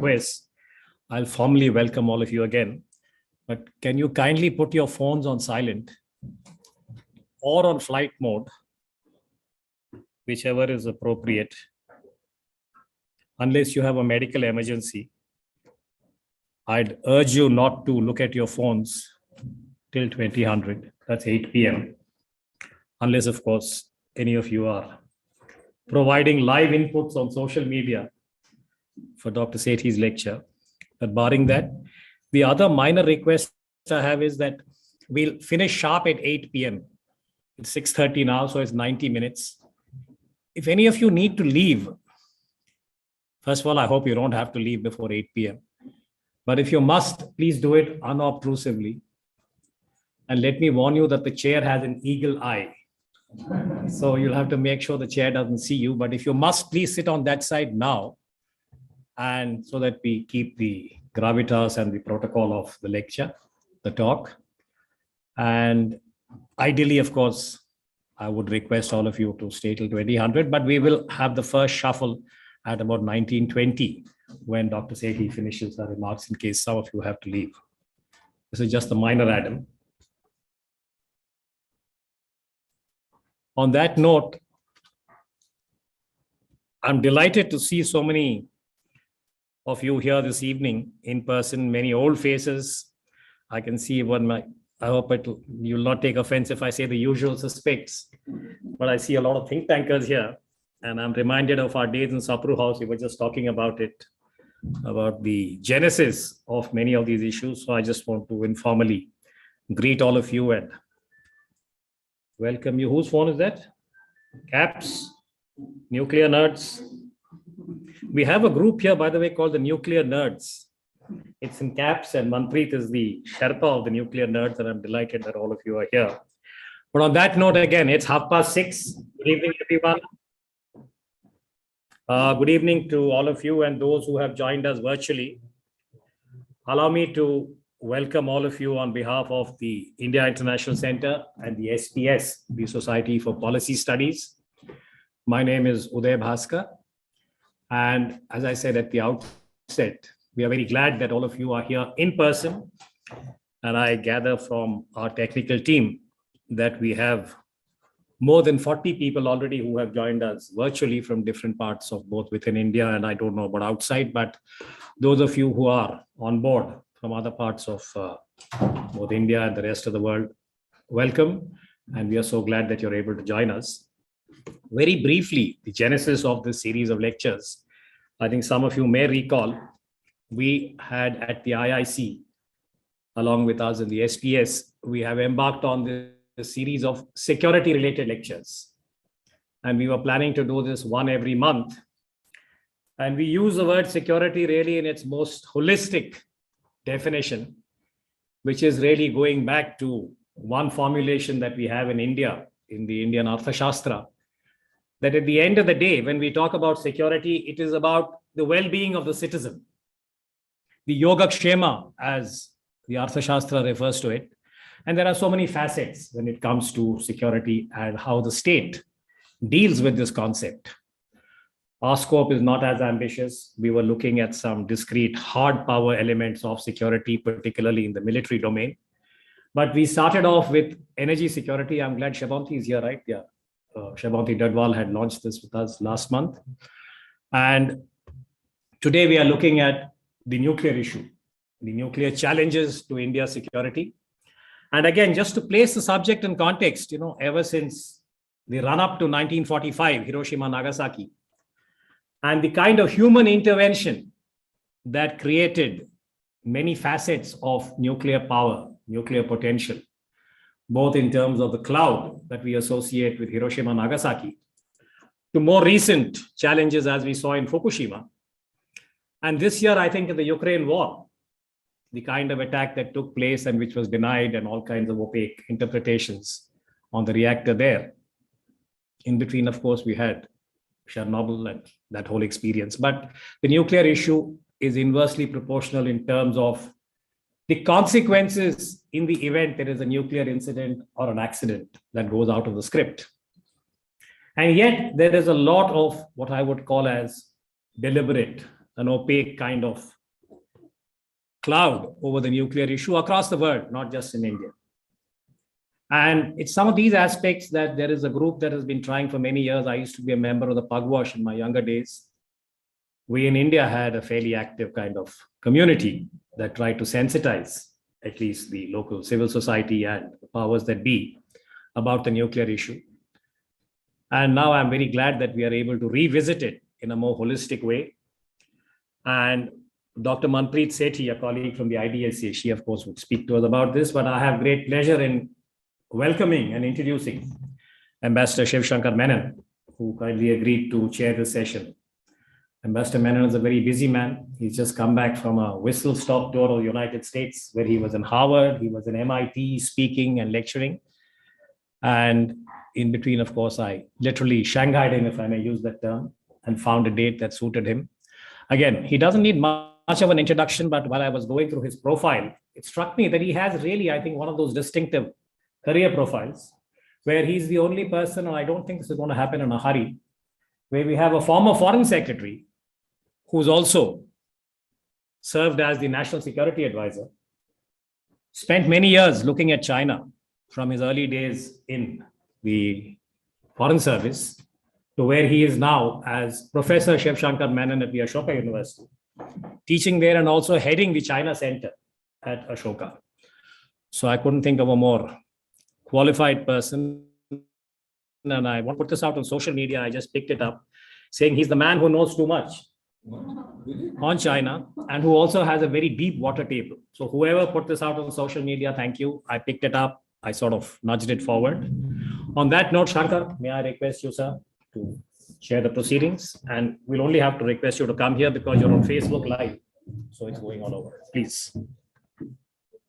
request, I'll formally welcome all of you again. But can you kindly put your phones on silent or on flight mode, whichever is appropriate, unless you have a medical emergency. I'd urge you not to look at your phones till 2000, that's 8 p.m. Unless, of course, any of you are providing live inputs on social media for Dr. Sethi's lecture. But barring that, the other minor request I have is that we'll finish sharp at 8 p.m. It's 6:30 now, so it's 90 minutes. If any of you need to leave, first of all, I hope you don't have to leave before 8 p.m. But if you must, please do it unobtrusively. And let me warn you that the chair has an eagle eye. So you'll have to make sure the chair doesn't see you. But if you must, please sit on that side now. And so that we keep the gravitas and the protocol of the lecture, the talk. And ideally, of course, I would request all of you to stay till 2000, but we will have the first shuffle at about 1920 when Dr. Sethi finishes her remarks in case some of you have to leave. This is just a minor add-on. On that note, I'm delighted to see so many of you here this evening in person, many old faces. I can see I hope you'll not take offense if I say the usual suspects, but I see a lot of think tankers here. And I'm reminded of our days in Sapru House. We were just talking about it, about the genesis of many of these issues. So I just want to informally greet all of you and welcome you. Whose phone is that? Caps, Nuclear Nerds. We have a group here, by the way, called the Nuclear Nerds. It's in caps, and Manpreet is the Sherpa of the Nuclear Nerds, and I'm delighted that all of you are here. But on that note, again, it's 6:30. Good evening, everyone. Good evening to all of you and those who have joined us virtually. Allow me to welcome all of you on behalf of the India International Center and the SPS, the Society for Policy Studies. My name is Uday Bhaskar. And as I said at the outset, we are very glad that all of you are here in person. And I gather from our technical team that we have more than 40 people already who have joined us virtually from different parts of both within India and I don't know about outside, but those of you who are on board from other parts of both India and the rest of the world, welcome. And we are so glad that you're able to join us. Very briefly, the genesis of this series of lectures, I think some of you may recall, we had at the IIC, along with us in the SPS, we have embarked on the series of security-related lectures. And we were planning to do this one every month. And we use the word security really in its most holistic definition, which is really going back to one formulation that we have in India, in the Indian Arthashastra, that at the end of the day, when we talk about security, it is about the well-being of the citizen. The Yogakshema, as the Arthashastra refers to it. And there are so many facets when it comes to security and how the state deals with this concept. Our scope is not as ambitious. We were looking at some discrete hard power elements of security, particularly in the military domain. But we started off with energy security. I'm glad Shabanti is here, right? Yeah. Shabanti Dadwal had launched this with us last month. And today we are looking at the nuclear issue, the nuclear challenges to India's security. And again, just to place the subject in context, ever since the run up to 1945, Hiroshima, Nagasaki, and the kind of human intervention that created many facets of nuclear power, nuclear potential, both in terms of the cloud that we associate with Hiroshima, Nagasaki, to more recent challenges as we saw in Fukushima. And this year, I think in the Ukraine war, the kind of attack that took place and which was denied and all kinds of opaque interpretations on the reactor there. In between, of course, we had Chernobyl and that whole experience. But the nuclear issue is inversely proportional in terms of the consequences in the event there is a nuclear incident or an accident that goes out of the script. And yet there is a lot of what I would call as deliberate, an opaque kind of cloud over the nuclear issue across the world, not just in India. And it's some of these aspects that there is a group that has been trying for many years. I used to be a member of the Pugwash in my younger days. We in India had a fairly active kind of community that tried to sensitize at least the local civil society and the powers that be about the nuclear issue. And now I'm very glad that we are able to revisit it in a more holistic way. And Dr. Manpreet Sethi, a colleague from the IIC, she of course would speak to us about this, but I have great pleasure in welcoming and introducing Ambassador Shivshankar Menon, who kindly agreed to chair this session. Ambassador Menon is a very busy man. He's just come back from a whistle-stop tour of the United States, where he was in Harvard, he was in MIT speaking and lecturing. And in between, of course, I literally shanghaied him, if I may use that term, and found a date that suited him. Again, he doesn't need much of an introduction, but while I was going through his profile, it struck me that he has really, I think, one of those distinctive career profiles where he's the only person, and I don't think this is going to happen in a hurry, where we have a former foreign secretary who's also served as the national security advisor, spent many years looking at China from his early days in the foreign service to where he is now as Professor Shivshankar Menon at the Ashoka University, teaching there and also heading the China Center at Ashoka. So I couldn't think of a more qualified person. And I want to put this out on social media. I just picked it up, saying he's the man who knows too much on China and who also has a very deep water table. So whoever put this out on social media, thank you. I picked it up. I sort of nudged it forward. On that note, Shankar, may I request you, sir, to share the proceedings? And we'll only have to request you to come here because you're on Facebook Live. So it's going all over. Please.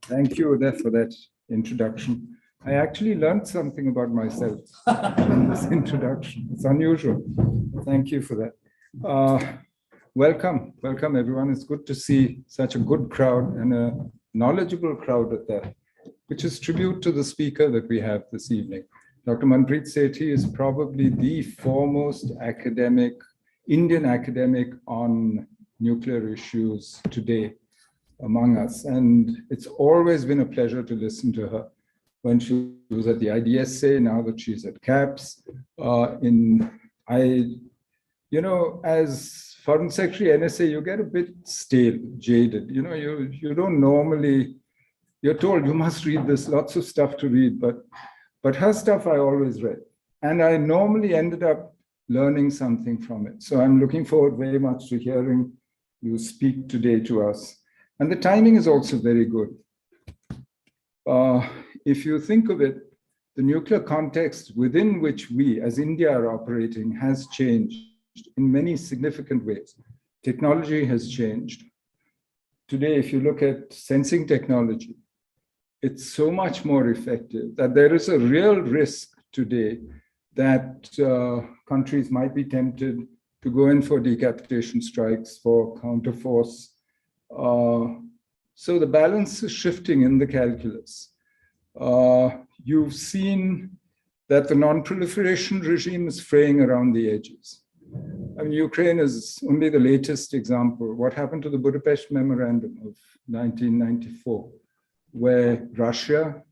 Thank you, Uday, for that introduction. I actually learned something about myself in this introduction. It's unusual. Thank you for that. Welcome everyone. It's good to see such a good crowd and a knowledgeable crowd at that, which is tribute to the speaker that we have this evening. Dr. Manpreet Sethi is probably the foremost academic, Indian academic on nuclear issues today among us. And it's always been a pleasure to listen to her. When she was at the IDSA, now that she's at CAPS, as Foreign Secretary NSA, you get a bit stale, jaded. You don't normally, you're told you must read this, lots of stuff to read, but her stuff I always read. And I normally ended up learning something from it. So I'm looking forward very much to hearing you speak today to us. And the timing is also very good. If you think of it, the nuclear context within which we as India are operating has changed in many significant ways. Technology has changed. Today, if you look at sensing technology, it's so much more effective that there is a real risk today that countries might be tempted to go in for decapitation strikes, for counterforce. So the balance is shifting in the calculus. You've seen that the non-proliferation regime is fraying around the edges. I mean, Ukraine is only the latest example. What happened to the Budapest Memorandum of 1994, where Russia,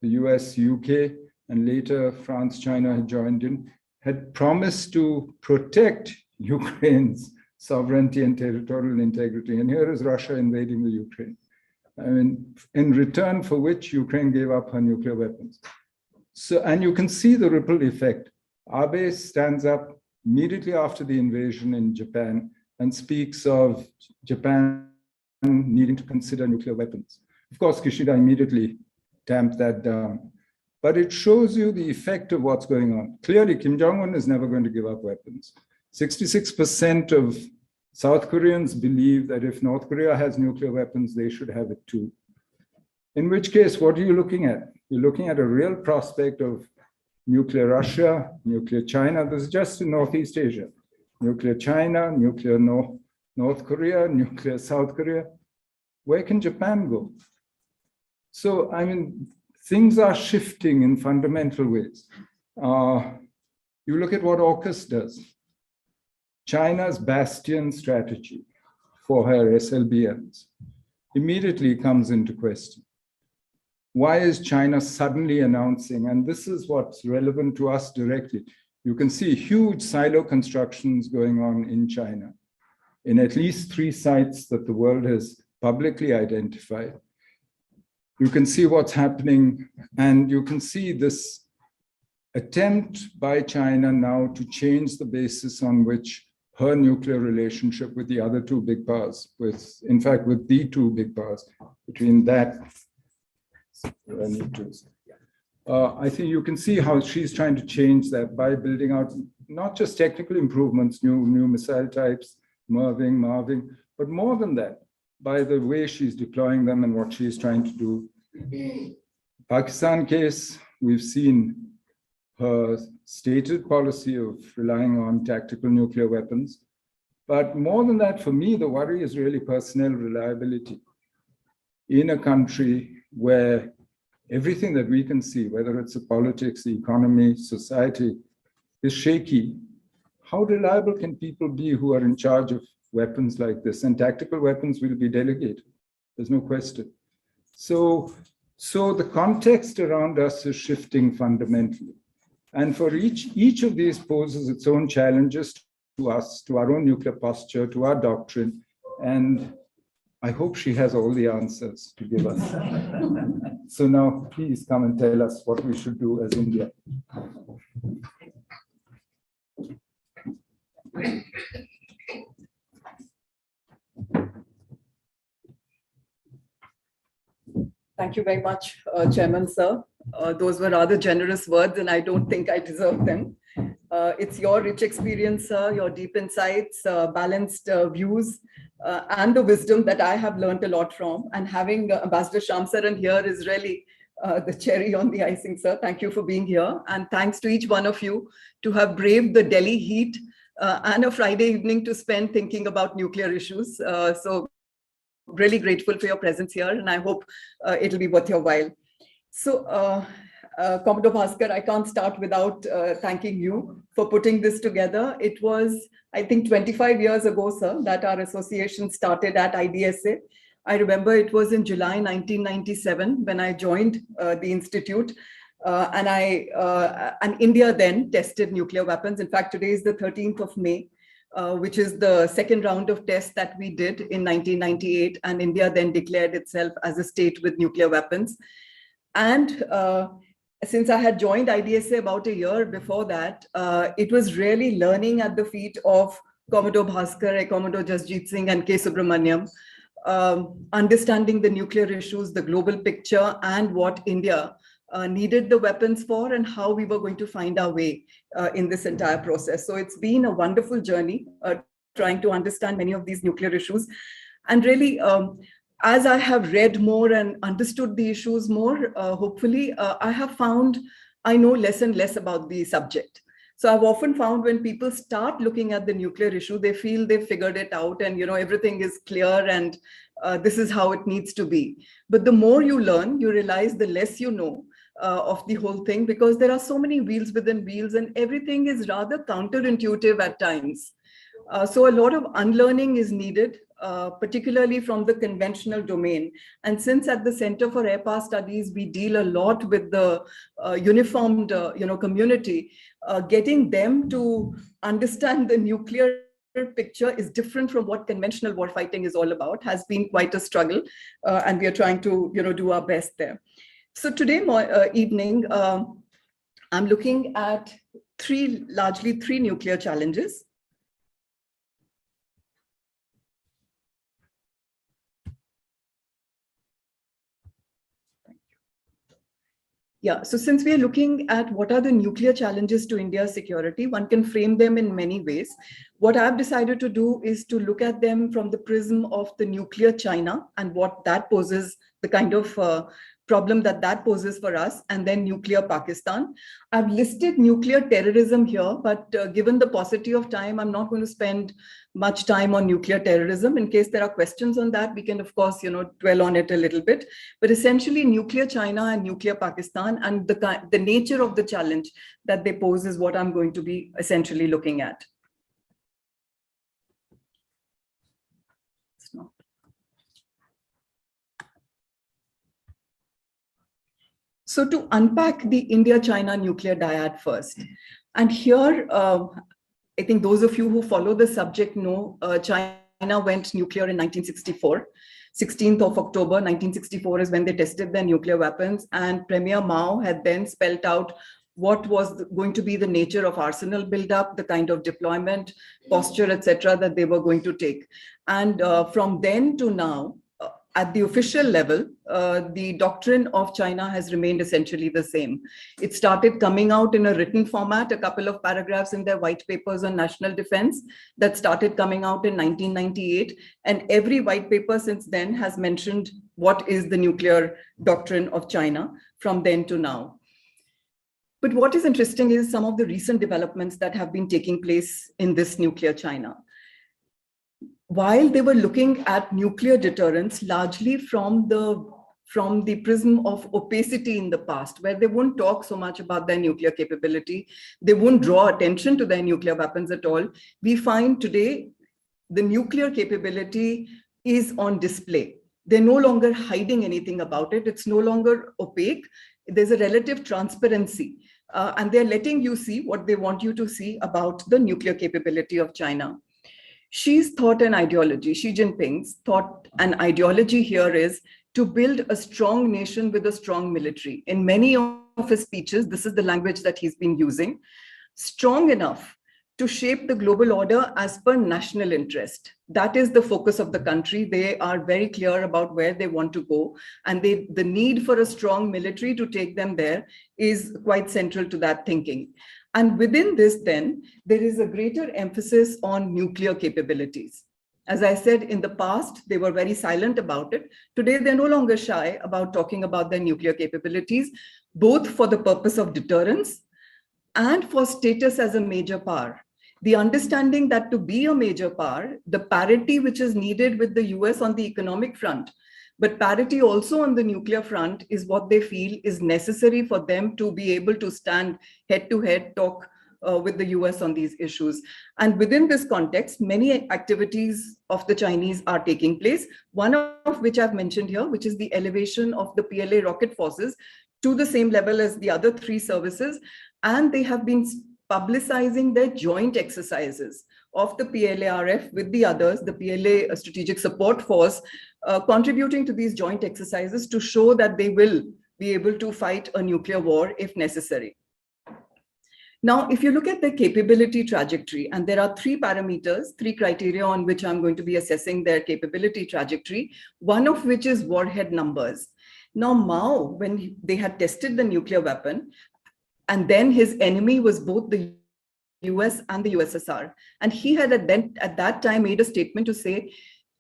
the US, UK, and later France, China had joined in, had promised to protect Ukraine's sovereignty and territorial integrity. And here is Russia invading the Ukraine. I mean, in return for which Ukraine gave up her nuclear weapons. So, and you can see the ripple effect. Abe stands up immediately after the invasion in Japan and speaks of Japan needing to consider nuclear weapons. Of course, Kishida immediately tamped that down. But it shows you the effect of what's going on. Clearly, Kim Jong-un is never going to give up weapons. 66% of South Koreans believe that if North Korea has nuclear weapons, they should have it too. In which case, what are you looking at? You're looking at a real prospect of nuclear Russia, nuclear China. This is just in Northeast Asia. Nuclear China, nuclear North Korea, nuclear South Korea. Where can Japan go? So, I mean, things are shifting in fundamental ways. You look at what AUKUS does. China's bastion strategy for her SLBMs immediately comes into question. Why is China suddenly announcing? And this is what's relevant to us directly. You can see huge silo constructions going on in China in at least 3 sites that the world has publicly identified. You can see what's happening, and you can see this attempt by China now to change the basis on which her nuclear relationship with the other 2 big powers, in fact, with the 2 big powers, between that, I think you can see how she's trying to change that by building out not just technical improvements, new missile types, MARVing, but more than that, by the way she's deploying them and what she's trying to do. Pakistan case, we've seen her stated policy of relying on tactical nuclear weapons. But more than that, for me, the worry is really personnel reliability. In a country where everything that we can see, whether it's the politics, the economy, society, is shaky, how reliable can people be who are in charge of weapons like this? And tactical weapons will be delegated. There's no question. So the context around us is shifting fundamentally. And for each of these poses its own challenges to us, to our own nuclear posture, to our doctrine. And I hope she has all the answers to give us. So now please come and tell us what we should do as India. Thank you very much, Chairman, sir. Those were rather generous words, and I don't think I deserve them. It's your rich experience, sir, your deep insights, balanced views, and the wisdom that I have learned a lot from. And having Ambassador Shamsaran here is really the cherry on the icing, sir. Thank you for being here. And thanks to each one of you to have braved the Delhi heat and a Friday evening to spend thinking about nuclear issues. So really grateful for your presence here, and I hope it'll be worth your while. So, Commodore Bhaskar, I can't start without thanking you for putting this together. It was, I think, 25 years ago, sir, that our association started at IDSA. I remember it was in July 1997 when I joined the institute, and India then tested nuclear weapons. In fact, today is the 13th of May. Which is the second round of tests that we did in 1998, and India then declared itself as a state with nuclear weapons. And since I had joined IDSA about a year before that, it was really learning at the feet of Commodore Bhaskar, Commodore Jasjit Singh, and K. Subramaniam, understanding the nuclear issues, the global picture, and what India needed the weapons for, and how we were going to find our way in this entire process. So it's been a wonderful journey trying to understand many of these nuclear issues. And really, as I have read more and understood the issues more, hopefully, I have found I know less and less about the subject. So I've often found when people start looking at the nuclear issue, they feel they've figured it out and everything is clear and this is how it needs to be. But the more you learn, you realize the less you know of the whole thing, because there are so many wheels within wheels and everything is rather counterintuitive at times. So a lot of unlearning is needed, particularly from the conventional domain. And since at the Center for Air Power Studies, we deal a lot with the uniformed community, getting them to understand the nuclear picture is different from what conventional warfighting is all about, has been quite a struggle. And we are trying to do our best there. So today evening, I'm looking at largely three nuclear challenges. Yeah, so since we are looking at what are the nuclear challenges to India's security, one can frame them in many ways. What I've decided to do is to look at them from the prism of the nuclear China and what that poses, the kind of problem that poses for us, and then nuclear Pakistan. I've listed nuclear terrorism here, but given the paucity of time, I'm not going to spend much time on nuclear terrorism. In case there are questions on that, we can, of course, dwell on it a little bit. But essentially, nuclear China and nuclear Pakistan and the nature of the challenge that they pose is what I'm going to be essentially looking at. So to unpack the India-China nuclear dyad first, and here, I think those of you who follow the subject know China went nuclear in 1964. 16th of October 1964 is when they tested their nuclear weapons, and Premier Mao had then spelled out what was going to be the nature of arsenal buildup, the kind of deployment, posture, etc., that they were going to take. And from then to now, at the official level, the doctrine of China has remained essentially the same. It started coming out in a written format, a couple of paragraphs in their white papers on national defense that started coming out in 1998. And every white paper since then has mentioned what is the nuclear doctrine of China from then to now. But what is interesting is some of the recent developments that have been taking place in this nuclear China. While they were looking at nuclear deterrence largely from the prism of opacity in the past, where they wouldn't talk so much about their nuclear capability, they wouldn't draw attention to their nuclear weapons at all, we find today the nuclear capability is on display. They're no longer hiding anything about it. It's no longer opaque. There's a relative transparency, and they're letting you see what they want you to see about the nuclear capability of China. Xi's thought and ideology, Xi Jinping's thought and ideology here is to build a strong nation with a strong military. In many of his speeches, this is the language that he's been using, strong enough to shape the global order as per national interest. That is the focus of the country. They are very clear about where they want to go, and the need for a strong military to take them there is quite central to that thinking. And within this, then, there is a greater emphasis on nuclear capabilities. As I said, in the past, they were very silent about it. Today, they're no longer shy about talking about their nuclear capabilities, both for the purpose of deterrence and for status as a major power. The understanding that to be a major power, the parity which is needed with the US on the economic front, but parity also on the nuclear front is what they feel is necessary for them to be able to stand head-to-head talk with the US on these issues. And within this context, many activities of the Chinese are taking place, one of which I've mentioned here, which is the elevation of the PLA rocket forces to the same level as the other three services. And they have been publicizing their joint exercises of the PLA-RF with the others, the PLA Strategic Support Force, contributing to these joint exercises to show that they will be able to fight a nuclear war if necessary. Now, if you look at the capability trajectory, and there are three parameters, three criteria on which I'm going to be assessing their capability trajectory, one of which is warhead numbers. Now, Mao, when they had tested the nuclear weapon, and then his enemy was both the US and the USSR. And he had at that time made a statement to say,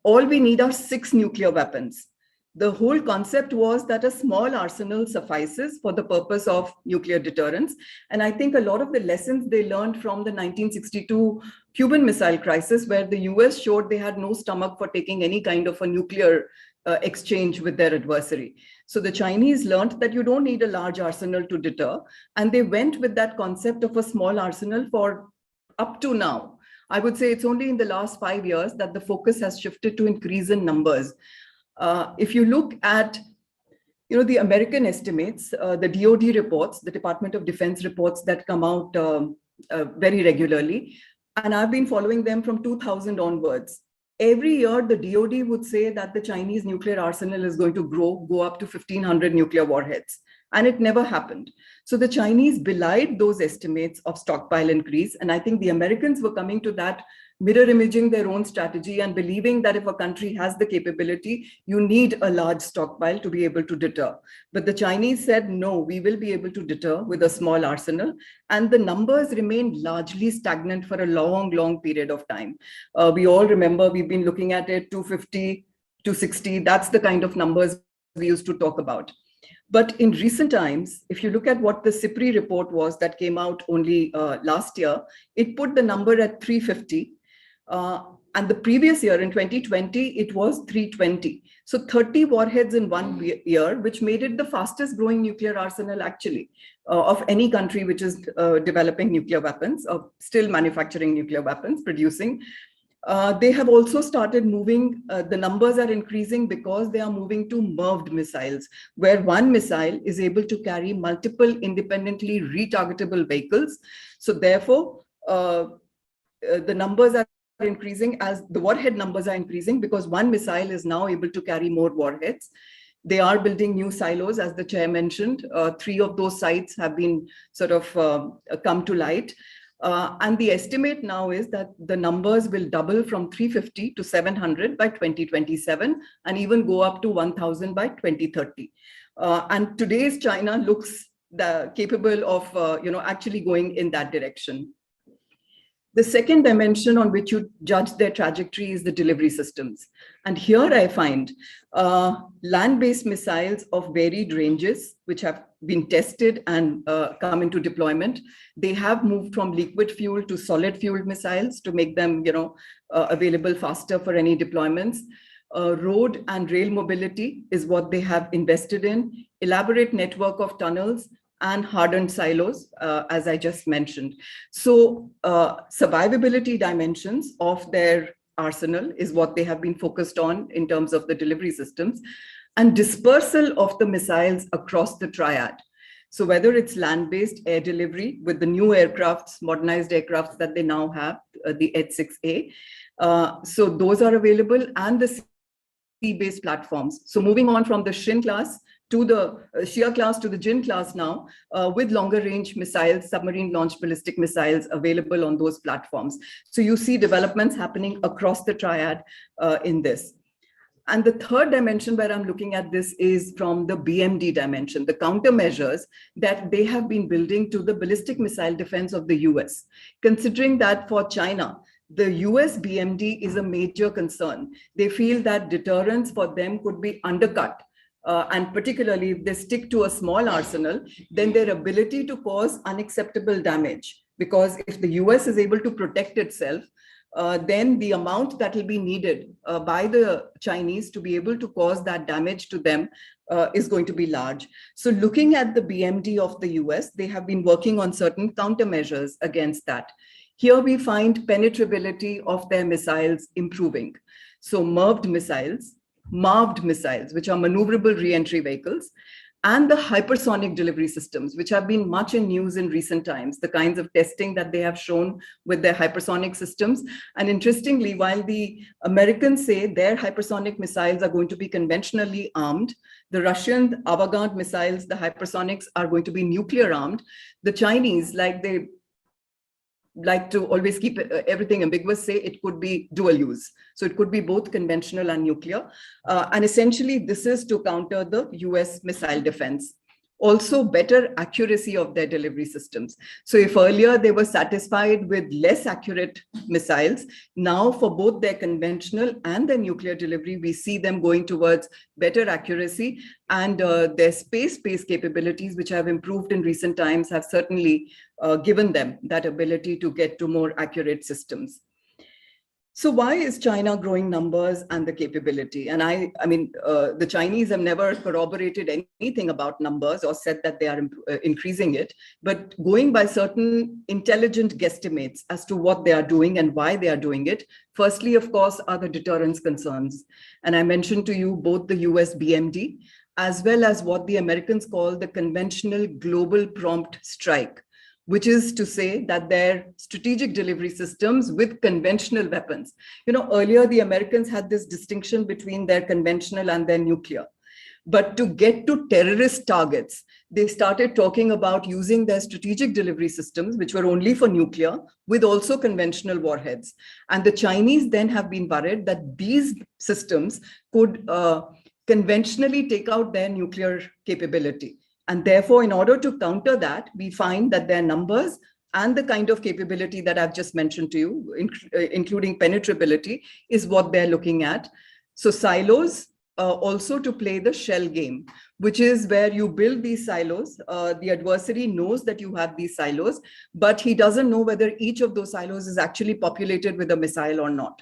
all we need are 6 nuclear weapons. The whole concept was that a small arsenal suffices for the purpose of nuclear deterrence. And I think a lot of the lessons they learned from the 1962 Cuban Missile Crisis, where the US showed they had no stomach for taking any kind of a nuclear exchange with their adversary. So the Chinese learned that you don't need a large arsenal to deter, and they went with that concept of a small arsenal for up to now. I would say it's only in the last 5 years that the focus has shifted to increase in numbers. If you look at the American estimates, the DoD reports, the Department of Defense reports that come out very regularly, and I've been following them from 2000 onwards. Every year, the DoD would say that the Chinese nuclear arsenal is going to go up to 1,500 nuclear warheads, and it never happened. So the Chinese belied those estimates of stockpile increase, and I think the Americans were coming to that, mirror imaging their own strategy and believing that if a country has the capability, you need a large stockpile to be able to deter. But the Chinese said, no, we will be able to deter with a small arsenal. And the numbers remained largely stagnant for a long, long period of time. We all remember we've been looking at it, 250, 260. That's the kind of numbers we used to talk about. But in recent times, if you look at what the CIPRI report was that came out only last year, it put the number at 350. And the previous year, in 2020, it was 320. So 30 warheads in 1 year, which made it the fastest growing nuclear arsenal actually of any country which is developing nuclear weapons, or still manufacturing nuclear weapons, producing. They have also started moving, the numbers are increasing because they are moving to MIRVed missiles, where one missile is able to carry multiple independently retargetable vehicles. So therefore, the numbers are increasing as the warhead numbers are increasing because one missile is now able to carry more warheads. They are building new silos, as the chair mentioned. 3 of those sites have been sort of come to light. And the estimate now is that the numbers will double from 350 to 700 by 2027 and even go up to 1,000 by 2030. And today's China looks capable of actually going in that direction. The second dimension on which you judge their trajectory is the delivery systems. And here I find land-based missiles of varied ranges, which have been tested and come into deployment. They have moved from liquid fuel to solid fuel missiles to make them available faster for any deployments. Road and rail mobility is what they have invested in, elaborate network of tunnels, and hardened silos, as I just mentioned. So survivability dimensions of their arsenal is what they have been focused on in terms of the delivery systems, and dispersal of the missiles across the triad. So whether it's land-based air delivery with the new aircrafts, modernized aircrafts that they now have, the H-6A, so those are available, and the sea-based platforms. So moving on from the Shin class to the Shia class to the Jin class now, with longer range missiles, submarine launched ballistic missiles available on those platforms. So you see developments happening across the triad in this. And the third dimension where I'm looking at this is from the BMD dimension, the countermeasures that they have been building to the ballistic missile defense of the US. Considering that for China, the US BMD is a major concern. They feel that deterrence for them could be undercut. And particularly if they stick to a small arsenal, then their ability to cause unacceptable damage. Because if the US is able to protect itself, then the amount that will be needed by the Chinese to be able to cause that damage to them is going to be large. So looking at the BMD of the US, they have been working on certain countermeasures against that. Here we find penetrability of their missiles improving. So MIRVed missiles, which are maneuverable re-entry vehicles, and the hypersonic delivery systems, which have been much in news in recent times, the kinds of testing that they have shown with their hypersonic systems. And interestingly, while the Americans say their hypersonic missiles are going to be conventionally armed, the Russian avant-garde missiles, the hypersonics, are going to be nuclear armed. The Chinese, they like to always keep everything ambiguous, say it could be dual use. So it could be both conventional and nuclear. And essentially, this is to counter the US missile defense. Also, better accuracy of their delivery systems. So if earlier they were satisfied with less accurate missiles, now for both their conventional and their nuclear delivery, we see them going towards better accuracy, and their space-based capabilities, which have improved in recent times, have certainly given them that ability to get to more accurate systems. So why is China growing numbers and the capability? And I mean, the Chinese have never corroborated anything about numbers or said that they are increasing it, but going by certain intelligent guesstimates as to what they are doing and why they are doing it. Firstly, of course, are the deterrence concerns. And I mentioned to you both the US BMD, as well as what the Americans call the conventional global prompt strike, which is to say that their strategic delivery systems with conventional weapons. Earlier the Americans had this distinction between their conventional and their nuclear. But to get to terrorist targets, they started talking about using their strategic delivery systems, which were only for nuclear, with also conventional warheads. And the Chinese then have been worried that these systems could conventionally take out their nuclear capability. And therefore, in order to counter that, we find that their numbers and the kind of capability that I've just mentioned to you, including penetrability, is what they're looking at. So silos, also to play the shell game, which is where you build these silos. The adversary knows that you have these silos, but he doesn't know whether each of those silos is actually populated with a missile or not.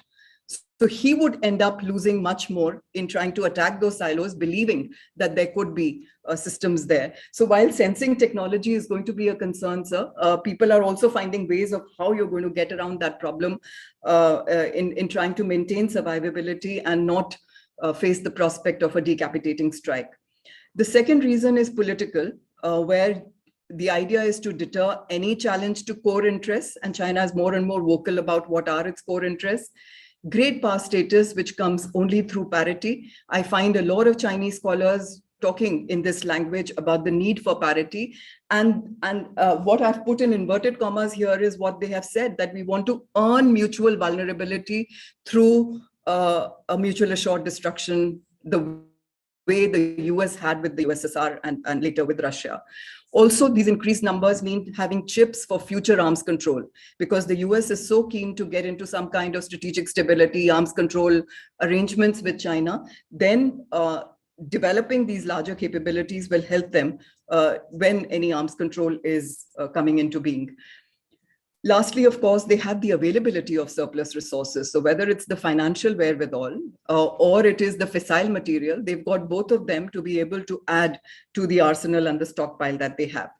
So he would end up losing much more in trying to attack those silos, believing that there could be systems there. So while sensing technology is going to be a concern, sir, people are also finding ways of how you're going to get around that problem in trying to maintain survivability and not face the prospect of a decapitating strike. The second reason is political, where the idea is to deter any challenge to core interests, and China is more and more vocal about what are its core interests. Great power status, which comes only through parity. I find a lot of Chinese scholars talking in this language about the need for parity. And what I've put in inverted commas here is what they have said, that we want to earn mutual vulnerability through a mutual assured destruction, the way the US had with the USSR and later with Russia. Also, these increased numbers mean having chips for future arms control, because the US is so keen to get into some kind of strategic stability, arms control arrangements with China. Then developing these larger capabilities will help them when any arms control is coming into being. Lastly, of course, they have the availability of surplus resources. So whether it's the financial wherewithal or it is the fissile material, they've got both of them to be able to add to the arsenal and the stockpile that they have.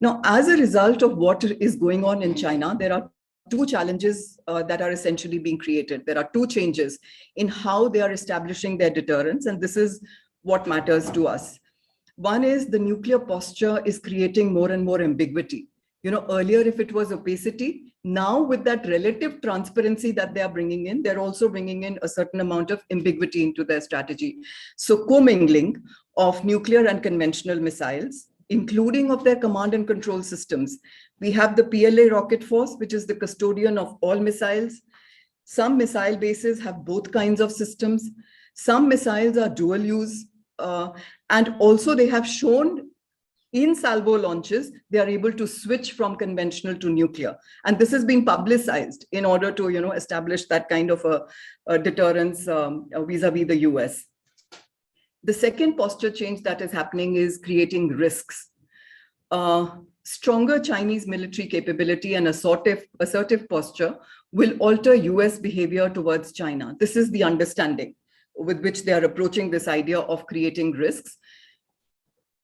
Now, as a result of what is going on in China, there are two challenges that are essentially being created. There are two changes in how they are establishing their deterrence, and this is what matters to us. One is the nuclear posture is creating more and more ambiguity. You know, earlier, if it was opacity, now with that relative transparency that they are bringing in, they're also bringing in a certain amount of ambiguity into their strategy. So commingling of nuclear and conventional missiles, including of their command and control systems. We have the PLA rocket force, which is the custodian of all missiles. Some missile bases have both kinds of systems. Some missiles are dual use. And also they have shown in salvo launches, they are able to switch from conventional to nuclear. And this has been publicized in order to, establish that kind of a deterrence vis-a-vis the US. The second posture change that is happening is creating risks. Stronger Chinese military capability and assertive posture will alter US behavior towards China. This is the understanding with which they are approaching this idea of creating risks.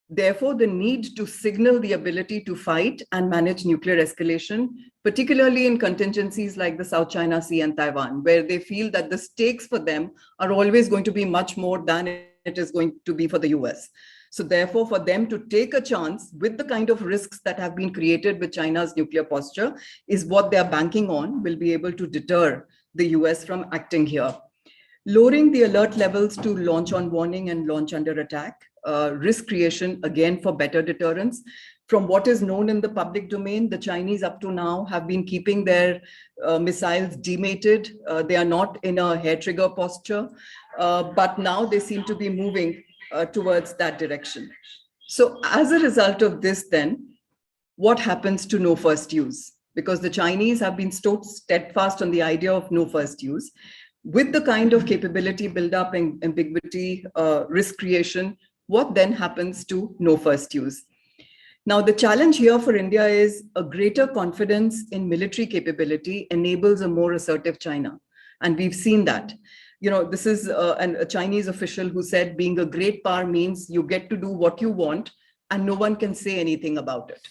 Therefore, the need to signal the ability to fight and manage nuclear escalation, particularly in contingencies like the South China Sea and Taiwan, where they feel that the stakes for them are always going to be much more than it is going to be for the US. So therefore, for them to take a chance with the kind of risks that have been created with China's nuclear posture is what they're banking on, will be able to deter the US from acting here. Lowering the alert levels to launch on warning and launch under attack. Risk creation, again, for better deterrence. From what is known in the public domain, the Chinese up to now have been keeping their missiles demated. They are not in a hair trigger posture, but now they seem to be moving towards that direction. So as a result of this, then, what happens to no first use? Because the Chinese have been so steadfast on the idea of no first use. With the kind of capability build-up and ambiguity, risk creation, what then happens to no first use? Now, the challenge here for India is a greater confidence in military capability enables a more assertive China. And we've seen that. This is a Chinese official who said being a great power means you get to do what you want and no one can say anything about it.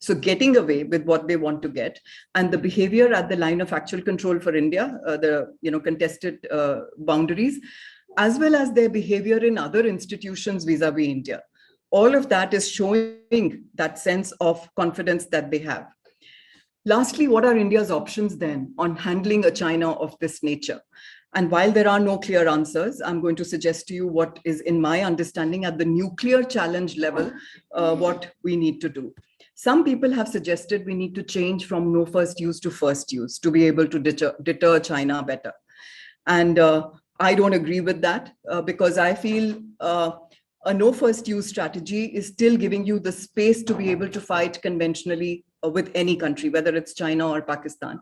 So getting away with what they want to get, and the behavior at the line of actual control for India, the contested boundaries, as well as their behavior in other institutions vis-a-vis India. All of that is showing that sense of confidence that they have. Lastly, what are India's options then on handling a China of this nature? And while there are no clear answers, I'm going to suggest to you what is, in my understanding, at the nuclear challenge level, what we need to do. Some people have suggested we need to change from no first use to first use to be able to deter China better. And I don't agree with that because I feel a no first use strategy is still giving you the space to be able to fight conventionally with any country, whether it's China or Pakistan.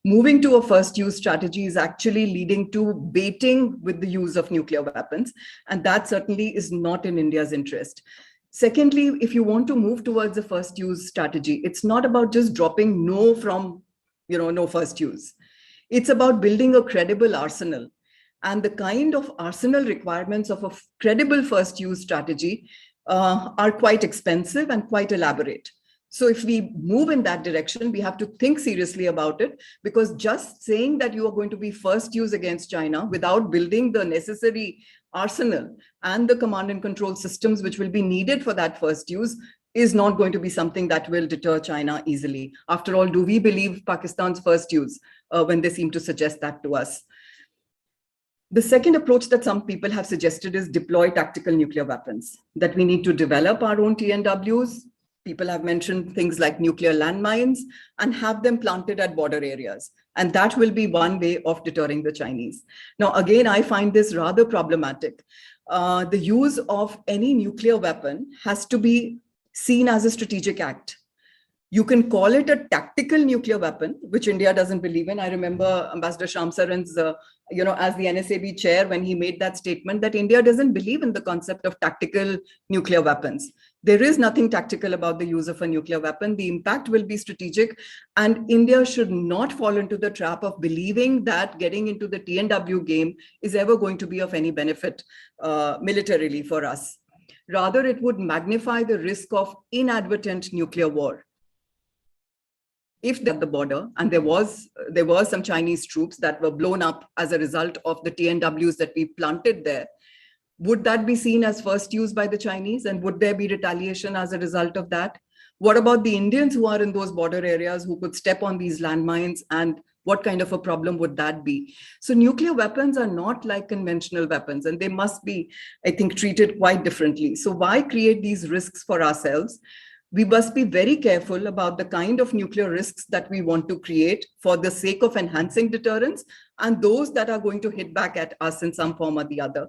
Moving to a first use strategy is actually leading to baiting with the use of nuclear weapons. And that certainly is not in India's interest. Secondly, if you want to move towards a first use strategy, it's not about just dropping no from, no first use. It's about building a credible arsenal. And the kind of arsenal requirements of a credible first use strategy are quite expensive and quite elaborate. So if we move in that direction, we have to think seriously about it, because just saying that you are going to be first use against China without building the necessary arsenal and the command and control systems which will be needed for that first use is not going to be something that will deter China easily. After all, do we believe Pakistan's first use when they seem to suggest that to us? The second approach that some people have suggested is deploy tactical nuclear weapons, that we need to develop our own TNWs. People have mentioned things like nuclear landmines and have them planted at border areas. And that will be one way of deterring the Chinese. Now, again, I find this rather problematic. The use of any nuclear weapon has to be seen as a strategic act. You can call it a tactical nuclear weapon, which India doesn't believe in. I remember Ambassador Shamsaran's, as the NSAB chair, when he made that statement that India doesn't believe in the concept of tactical nuclear weapons. There is nothing tactical about the use of a nuclear weapon. The impact will be strategic, and India should not fall into the trap of believing that getting into the TNW game is ever going to be of any benefit militarily for us. Rather, it would magnify the risk of inadvertent nuclear war. If at the border, and there were some Chinese troops that were blown up as a result of the TNWs that we planted there, would that be seen as first use by the Chinese? And would there be retaliation as a result of that? What about the Indians who are in those border areas who could step on these landmines, and what kind of a problem would that be? So nuclear weapons are not like conventional weapons, and they must be, I think, treated quite differently. So why create these risks for ourselves? We must be very careful about the kind of nuclear risks that we want to create for the sake of enhancing deterrence, and those that are going to hit back at us in some form or the other.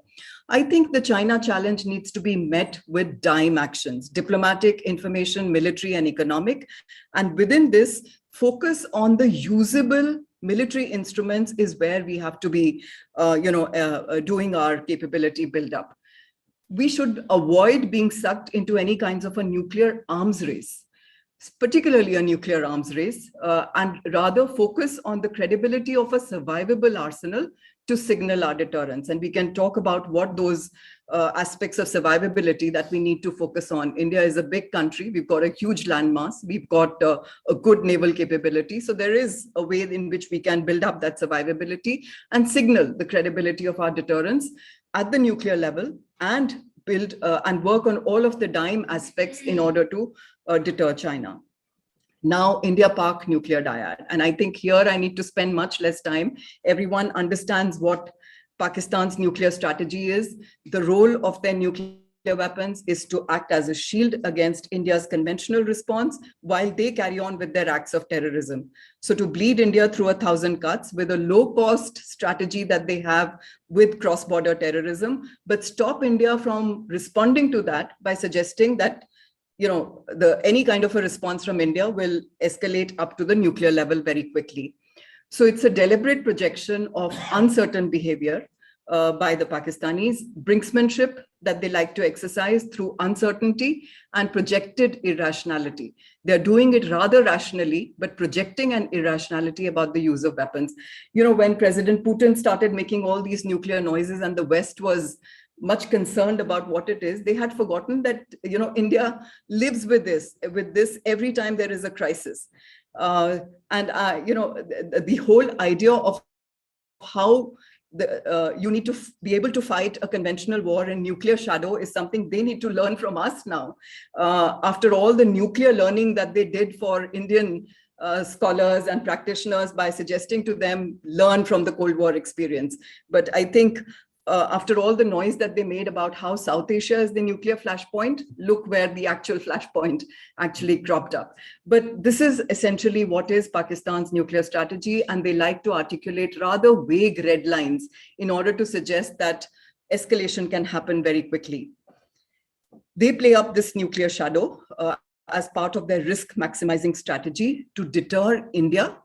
I think the China challenge needs to be met with DIME actions: diplomatic, information, military, and economic. And within this, focus on the usable military instruments is where we have to be doing our capability build-up. We should avoid being sucked into any kinds of a nuclear arms race, particularly a nuclear arms race, and rather focus on the credibility of a survivable arsenal to signal our deterrence. And we can talk about what those aspects of survivability that we need to focus on. India is a big country. We've got a huge landmass. We've got a good naval capability. So there is a way in which we can build up that survivability and signal the credibility of our deterrence at the nuclear level, and build and work on all of the DIME aspects in order to deter China. Now, India-Pak nuclear dyad. And I think here I need to spend much less time. Everyone understands what Pakistan's nuclear strategy is. The role of their nuclear weapons is to act as a shield against India's conventional response while they carry on with their acts of terrorism. So to bleed India through 1,000 cuts with a low-cost strategy that they have with cross-border terrorism, but stop India from responding to that by suggesting that any kind of a response from India will escalate up to the nuclear level very quickly. So it's a deliberate projection of uncertain behavior by the Pakistanis, brinksmanship that they like to exercise through uncertainty and projected irrationality. They're doing it rather rationally, but projecting an irrationality about the use of weapons. When President Putin started making all these nuclear noises and the West was much concerned about what it is, they had forgotten that, India lives with this every time there is a crisis. The whole idea of how you need to be able to fight a conventional war in nuclear shadow is something they need to learn from us now. After all the nuclear learning that they did for Indian scholars and practitioners by suggesting to them, learn from the Cold War experience. But I think after all the noise that they made about how South Asia is the nuclear flashpoint, look where the actual flashpoint actually cropped up. But this is essentially what is Pakistan's nuclear strategy, and they like to articulate rather vague red lines in order to suggest that escalation can happen very quickly. They play up this nuclear shadow as part of their risk maximizing strategy to deter India,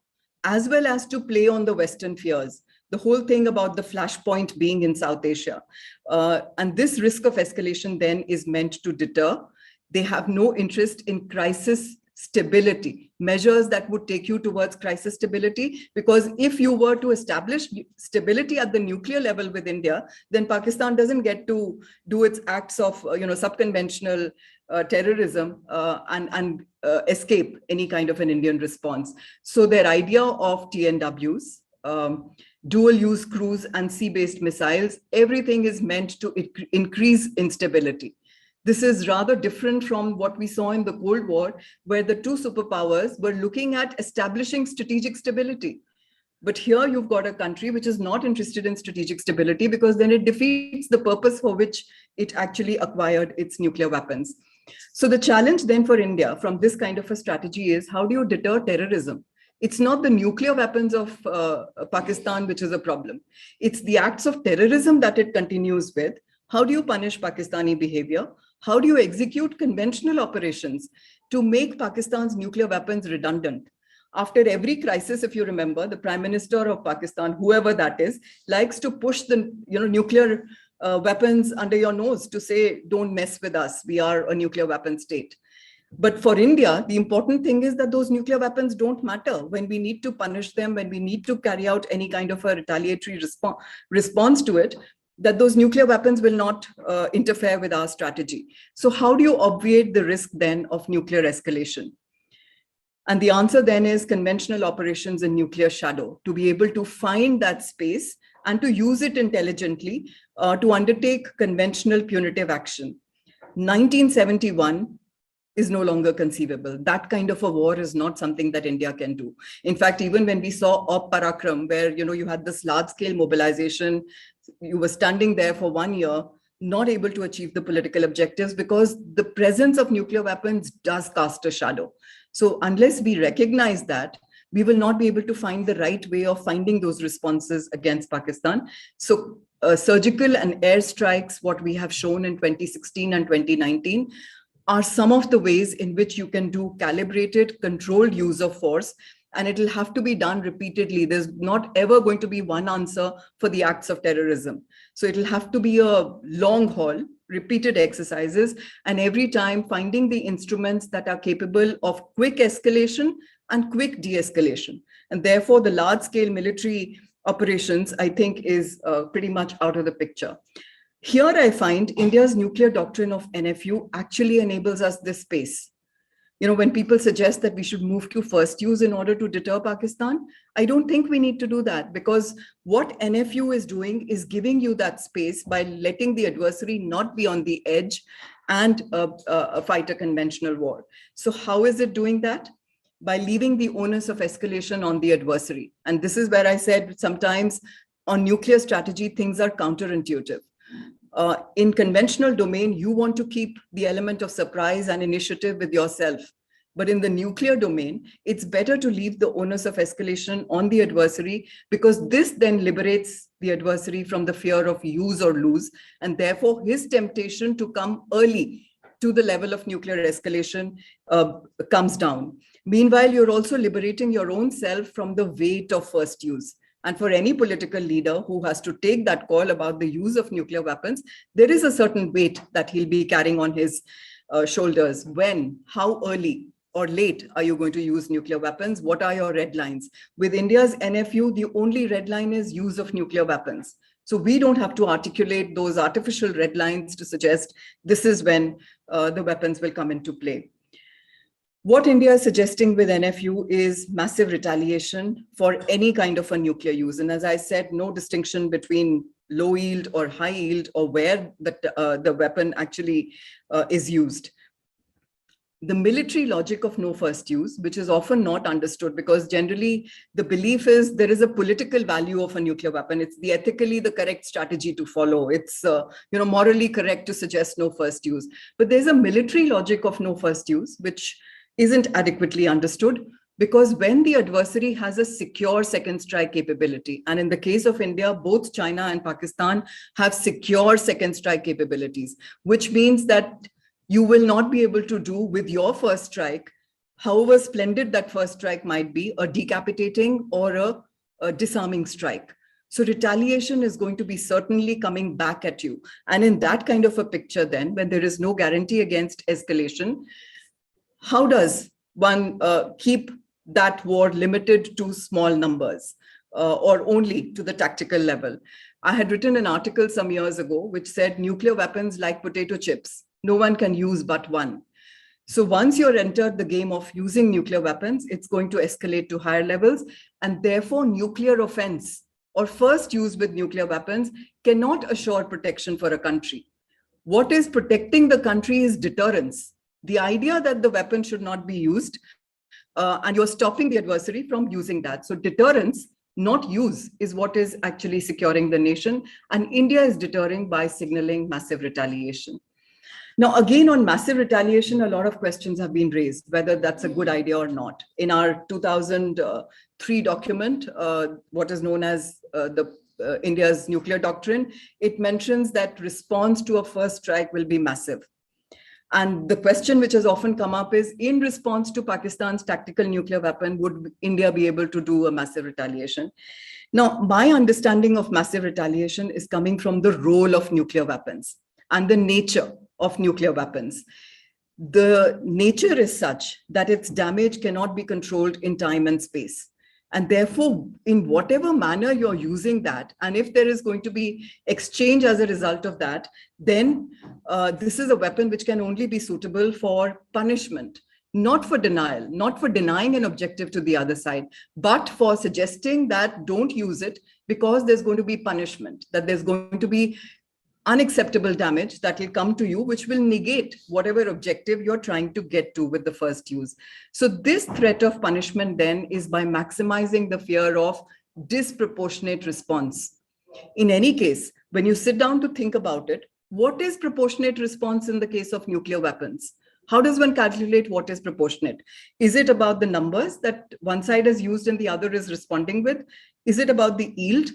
as well as to play on the Western fears. The whole thing about the flashpoint being in South Asia. And this risk of escalation then is meant to deter. They have no interest in crisis stability, measures that would take you towards crisis stability. Because if you were to establish stability at the nuclear level with India, then Pakistan doesn't get to do its acts of subconventional terrorism and escape any kind of an Indian response. So their idea of TNWs, dual-use cruise and sea-based missiles, everything is meant to increase instability. This is rather different from what we saw in the Cold War, where the two superpowers were looking at establishing strategic stability. But here you've got a country which is not interested in strategic stability, because then it defeats the purpose for which it actually acquired its nuclear weapons. So the challenge then for India from this kind of a strategy is, how do you deter terrorism? It's not the nuclear weapons of Pakistan which is a problem. It's the acts of terrorism that it continues with. How do you punish Pakistani behavior? How do you execute conventional operations to make Pakistan's nuclear weapons redundant? After every crisis, if you remember, the Prime Minister of Pakistan, whoever that is, likes to push the nuclear weapons under your nose to say, don't mess with us, we are a nuclear weapon state. But for India, the important thing is that those nuclear weapons don't matter when we need to punish them, when we need to carry out any kind of a retaliatory response to it, that those nuclear weapons will not interfere with our strategy. So how do you obviate the risk then of nuclear escalation? And the answer then is conventional operations in nuclear shadow, to be able to find that space and to use it intelligently to undertake conventional punitive action. 1971 is no longer conceivable. That kind of a war is not something that India can do. In fact, even when we saw Op Parakram, where you had this large-scale mobilization, you were standing there for 1 year, not able to achieve the political objectives, because the presence of nuclear weapons does cast a shadow. So unless we recognize that, we will not be able to find the right way of finding those responses against Pakistan. So surgical and air strikes, what we have shown in 2016 and 2019, are some of the ways in which you can do calibrated, controlled use of force. And it'll have to be done repeatedly. There's not ever going to be one answer for the acts of terrorism. So it'll have to be a long haul, repeated exercises, and every time finding the instruments that are capable of quick escalation and quick de-escalation. And therefore, the large-scale military operations, I think, is pretty much out of the picture. Here, I find India's nuclear doctrine of NFU actually enables us this space. When people suggest that we should move to first use in order to deter Pakistan, I don't think we need to do that, because what NFU is doing is giving you that space by letting the adversary not be on the edge and fight a conventional war. So how is it doing that? By leaving the onus of escalation on the adversary. And this is where I said sometimes on nuclear strategy, things are counterintuitive. In conventional domain, you want to keep the element of surprise and initiative with yourself. But in the nuclear domain, it's better to leave the onus of escalation on the adversary, because this then liberates the adversary from the fear of use or lose. And therefore, his temptation to come early to the level of nuclear escalation comes down. Meanwhile, you're also liberating your own self from the weight of first use. And for any political leader who has to take that call about the use of nuclear weapons, there is a certain weight that he'll be carrying on his shoulders. When, how early or late are you going to use nuclear weapons? What are your red lines? With India's NFU, the only red line is use of nuclear weapons. So we don't have to articulate those artificial red lines to suggest this is when the weapons will come into play. What India is suggesting with NFU is massive retaliation for any kind of a nuclear use. And as I said, no distinction between low yield or high yield or where the weapon actually is used. The military logic of no first use, which is often not understood, because generally the belief is there is a political value of a nuclear weapon. It's the ethically the correct strategy to follow. It's morally correct to suggest no first use. But there's a military logic of no first use, which isn't adequately understood, because when the adversary has a secure second strike capability, and in the case of India, both China and Pakistan have secure second strike capabilities, which means that you will not be able to do with your first strike, however splendid that first strike might be, a decapitating or a disarming strike. So retaliation is going to be certainly coming back at you. And in that kind of a picture then, when there is no guarantee against escalation, how does keep that war limited to small numbers or only to the tactical level. I had written an article some years ago which said nuclear weapons like potato chips. No one can use but one. So once you're entered the game of using nuclear weapons, it's going to escalate to higher levels, and therefore nuclear offense or first use with nuclear weapons cannot assure protection for a country. What is protecting the country is deterrence. The idea that the weapon should not be used, and you're stopping the adversary from using that. So deterrence, not use, is what is actually securing the nation. And India is deterring by signaling massive retaliation. Now, again, on massive retaliation, a lot of questions have been raised, whether that's a good idea or not. In our 2003 document, what is known as India's nuclear doctrine, it mentions that response to a first strike will be massive. And the question which has often come up is, in response to Pakistan's tactical nuclear weapon, would India be able to do a massive retaliation? Now, my understanding of massive retaliation is coming from the role of nuclear weapons and the nature of nuclear weapons. The nature is such that its damage cannot be controlled in time and space. And therefore, in whatever manner you're using that, and if there is going to be exchange as a result of that, then this is a weapon which can only be suitable for punishment, not for denial, not for denying an objective to the other side, but for suggesting that don't use it because there's going to be punishment, that there's going to be unacceptable damage that will come to you, which will negate whatever objective you're trying to get to with the first use. So this threat of punishment then is by maximizing the fear of disproportionate response. In any case, when you sit down to think about it, what is proportionate response in the case of nuclear weapons? How does one calculate what is proportionate? Is it about the numbers that one side is used and the other is responding with? Is it about the yield?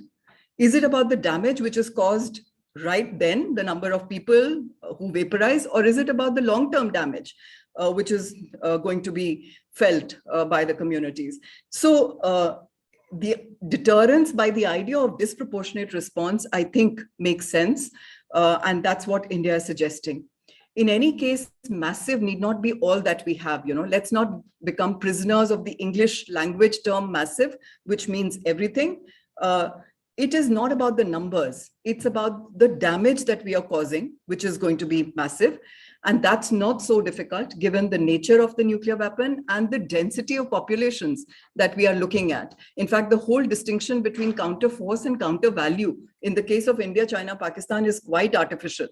Is it about the damage which is caused right then, the number of people who vaporize, or is it about the long-term damage, which is going to be felt by the communities? So the deterrence by the idea of disproportionate response, I think, makes sense. And that's what India is suggesting. In any case, massive need not be all that we have. Let's not become prisoners of the English language term massive, which means everything. It is not about the numbers. It's about the damage that we are causing, which is going to be massive. And that's not so difficult given the nature of the nuclear weapon and the density of populations that we are looking at. In fact, the whole distinction between counter force and counter value in the case of India, China, Pakistan is quite artificial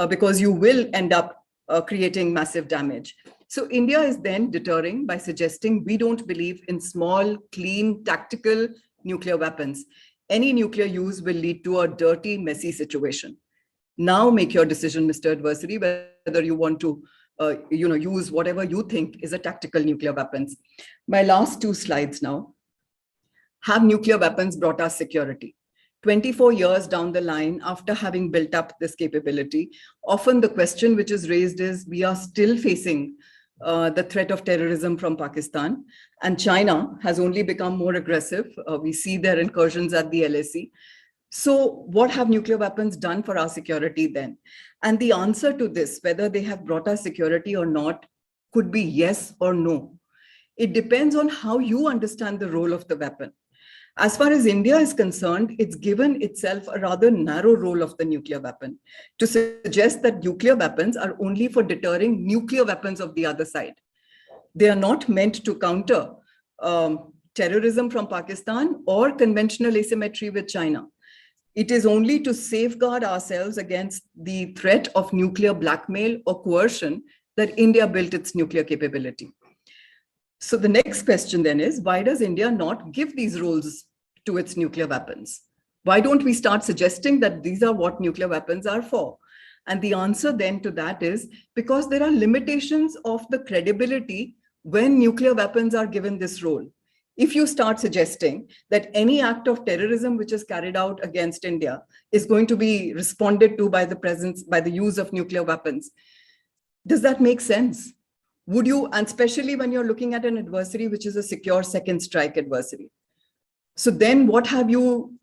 because you will end up creating massive damage. So India is then deterring by suggesting we don't believe in small, clean, tactical nuclear weapons. Any nuclear use will lead to a dirty, messy situation. Now make your decision, Mr. Adversary, whether you want to use whatever you think is a tactical nuclear weapons. My last two slides now. Have nuclear weapons brought us security? 24 years down the line, after having built up this capability, often the question which is raised is, we are still facing the threat of terrorism from Pakistan, and China has only become more aggressive. We see their incursions at the LAC. So what have nuclear weapons done for our security then? And the answer to this, whether they have brought us security or not, could be yes or no. It depends on how you understand the role of the weapon. As far as India is concerned, it's given itself a rather narrow role of the nuclear weapon to suggest that nuclear weapons are only for deterring nuclear weapons of the other side. They are not meant to counter terrorism from Pakistan or conventional asymmetry with China. It is only to safeguard ourselves against the threat of nuclear blackmail or coercion that India built its nuclear capability. So the next question then is, why does India not give these roles to its nuclear weapons? Why don't we start suggesting that these are what nuclear weapons are for? And the answer then to that is because there are limitations of the credibility when nuclear weapons are given this role. If you start suggesting that any act of terrorism which is carried out against India is going to be responded to by the use of nuclear weapons, does that make sense? Would you, and especially when you're looking at an adversary which is a secure second strike adversary. So then what have you,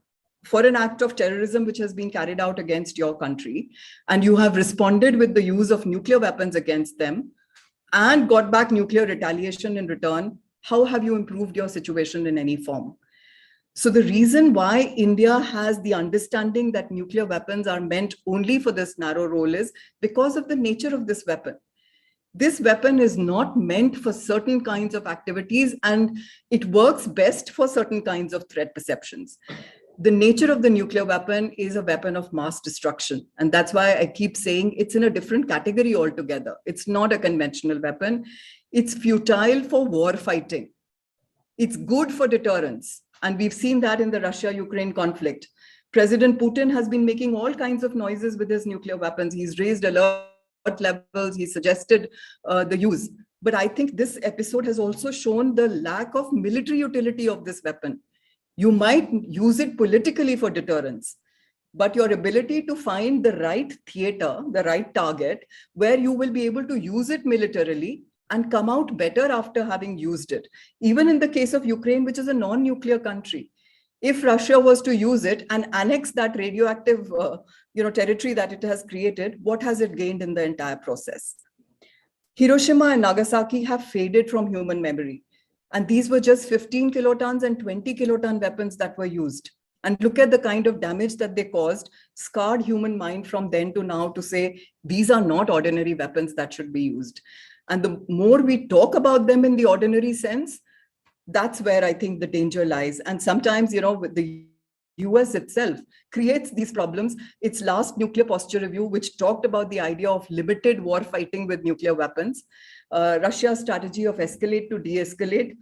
for an act of terrorism which has been carried out against your country, and you have responded with the use of nuclear weapons against them, and got back nuclear retaliation in return, how have you improved your situation in any form? So the reason why India has the understanding that nuclear weapons are meant only for this narrow role is because of the nature of this weapon. This weapon is not meant for certain kinds of activities, and it works best for certain kinds of threat perceptions. The nature of the nuclear weapon is a weapon of mass destruction. And that's why I keep saying it's in a different category altogether. It's not a conventional weapon. It's futile for war fighting. It's good for deterrence. And we've seen that in the Russia-Ukraine conflict. President Putin has been making all kinds of noises with his nuclear weapons. He's raised alert levels. He suggested the use. But I think this episode has also shown the lack of military utility of this weapon. You might use it politically for deterrence, but your ability to find the right theater, the right target, where you will be able to use it militarily and come out better after having used it. Even in the case of Ukraine, which is a non-nuclear country, if Russia was to use it and annex that radioactive territory that it has created, what has it gained in the entire process? Hiroshima and Nagasaki have faded from human memory. And these were just 15 kilotons and 20 kiloton weapons that were used. And look at the kind of damage that they caused, scarred human mind from then to now to say, these are not ordinary weapons that should be used. And the more we talk about them in the ordinary sense, that's where I think the danger lies. And sometimes, with the US itself creates these problems. Its last nuclear posture review, which talked about the idea of limited war fighting with nuclear weapons, Russia's strategy of escalate to de-escalate,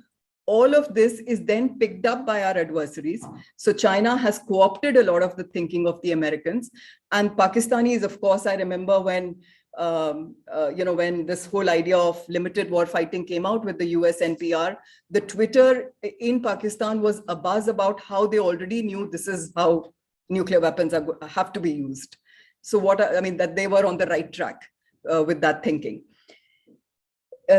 all of this is then picked up by our adversaries. So China has co-opted a lot of the thinking of the Americans. And Pakistanis, of course, I remember when when this whole idea of limited war fighting came out with the US NPR, the Twitter in Pakistan was abuzz about how they already knew this is how nuclear weapons have to be used. So that they were on the right track with that thinking.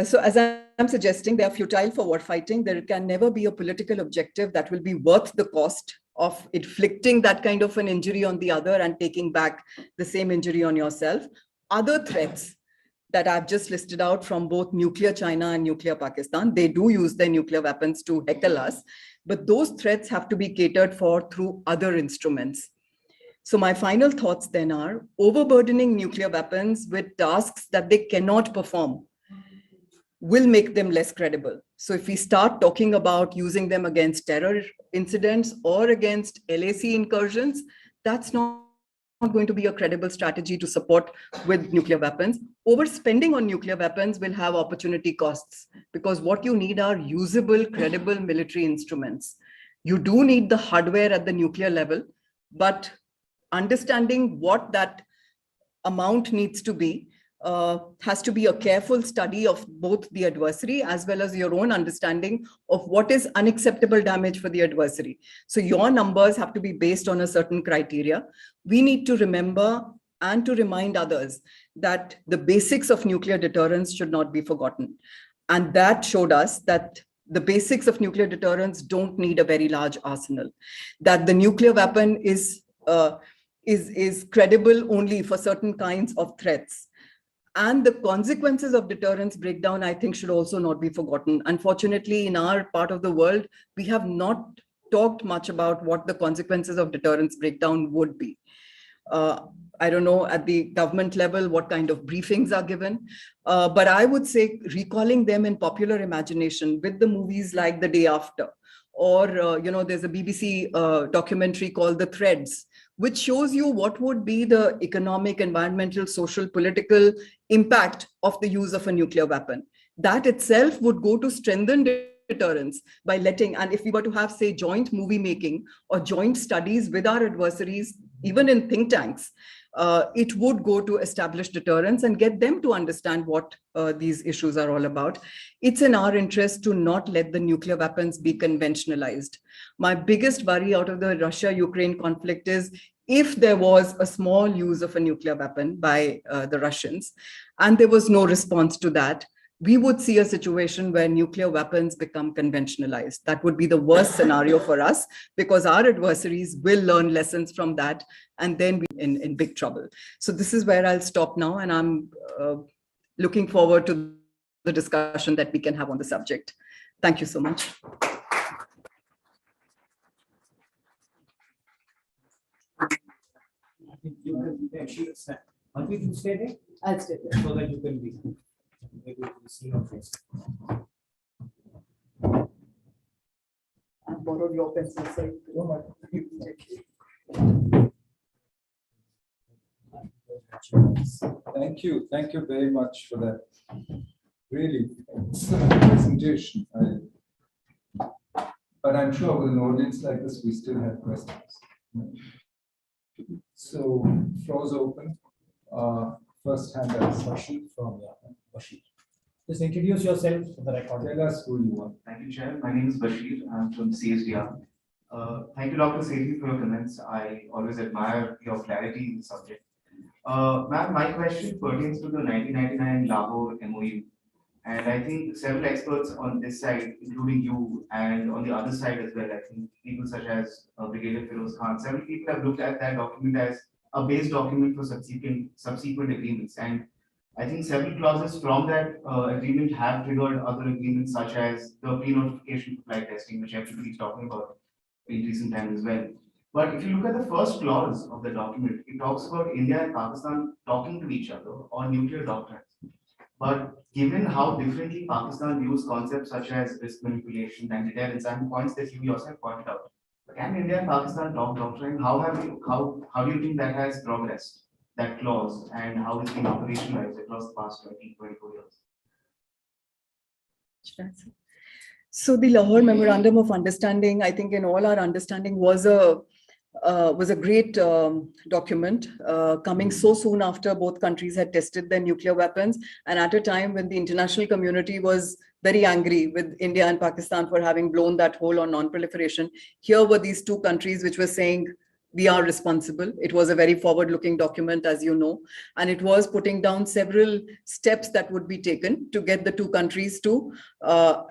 So as I'm suggesting, they are futile for war fighting. There can never be a political objective that will be worth the cost of inflicting that kind of an injury on the other and taking back the same injury on yourself. Other threats that I've just listed out from both nuclear China and nuclear Pakistan, they do use their nuclear weapons to heckle us, but those threats have to be catered for through other instruments. So my final thoughts then are overburdening nuclear weapons with tasks that they cannot perform will make them less credible. So if we start talking about using them against terror incidents or against LAC incursions, that's not going to be a credible strategy to support with nuclear weapons. Overspending on nuclear weapons will have opportunity costs because what you need are usable, credible military instruments. You do need the hardware at the nuclear level, but understanding what that amount needs to be has to be a careful study of both the adversary as well as your own understanding of what is unacceptable damage for the adversary. So your numbers have to be based on a certain criteria. We need to remember and to remind others that the basics of nuclear deterrence should not be forgotten. And that showed us that the basics of nuclear deterrence don't need a very large arsenal, that the nuclear weapon is credible only for certain kinds of threats. And the consequences of deterrence breakdown, I think, should also not be forgotten. Unfortunately, in our part of the world, we have not talked much about what the consequences of deterrence breakdown would be. I don't know at the government level what kind of briefings are given, but I would say recalling them in popular imagination with the movies like The Day After, or there's a BBC documentary called The Threads, which shows you what would be the economic, environmental, social, political impact of the use of a nuclear weapon. That itself would go to strengthen deterrence by letting, and if we were to have, say, joint movie making or joint studies with our adversaries, even in think tanks, it would go to establish deterrence and get them to understand what these issues are all about. It's in our interest to not let the nuclear weapons be conventionalized. My biggest worry out of the Russia-Ukraine conflict is if there was a small use of a nuclear weapon by the Russians, and there was no response to that, we would see a situation where nuclear weapons become conventionalized. That would be the worst scenario for us because our adversaries will learn lessons from that and then be in big trouble. So this is where I'll stop now, and I'm looking forward to the discussion that we can have on the subject. Thank you so much. Manpreet, you stay there? I'll stay there. So that you can be able to see your face. I've borrowed your pencil, so Thank you very much for that really excellent presentation. But I'm sure with an audience like this, we still have questions. So, floor's open. First hand up, Bashir from Bashir. Just introduce yourself for the record. tell us who you are. Thank you, Chair. My name is Bashir. I'm from CSDR. Thank you, Dr. Sethi, for your comments. I always admire your clarity in the subject. Ma'am, my question pertains to the 1999 Lahore MOU. And I think several experts on this side, including you, and on the other side as well, I think people such as Brigadier Firoz Khan, several people have looked at that document as a base document for subsequent agreements. And I think several clauses from that agreement have triggered other agreements, such as the pre-notification for flight testing, which everybody is talking about in recent times as well. But if you look at the first clause of the document, it talks about India and Pakistan talking to each other on nuclear doctrines. But given how differently Pakistan views concepts such as risk manipulation and deterrence, and points that you yourself pointed out, can India and Pakistan talk doctrine? How do you think that has progressed, that clause, and how it's been operationalized across the past 24 years? So the Lahore Memorandum of Understanding, I think in all our understanding, was a great document coming so soon after both countries had tested their nuclear weapons, and at a time when the international community was very angry with India and Pakistan for having blown that hole on non-proliferation. Here were these two countries which were saying, we are responsible. It was a very forward-looking document, as you know, and it was putting down several steps that would be taken to get the two countries to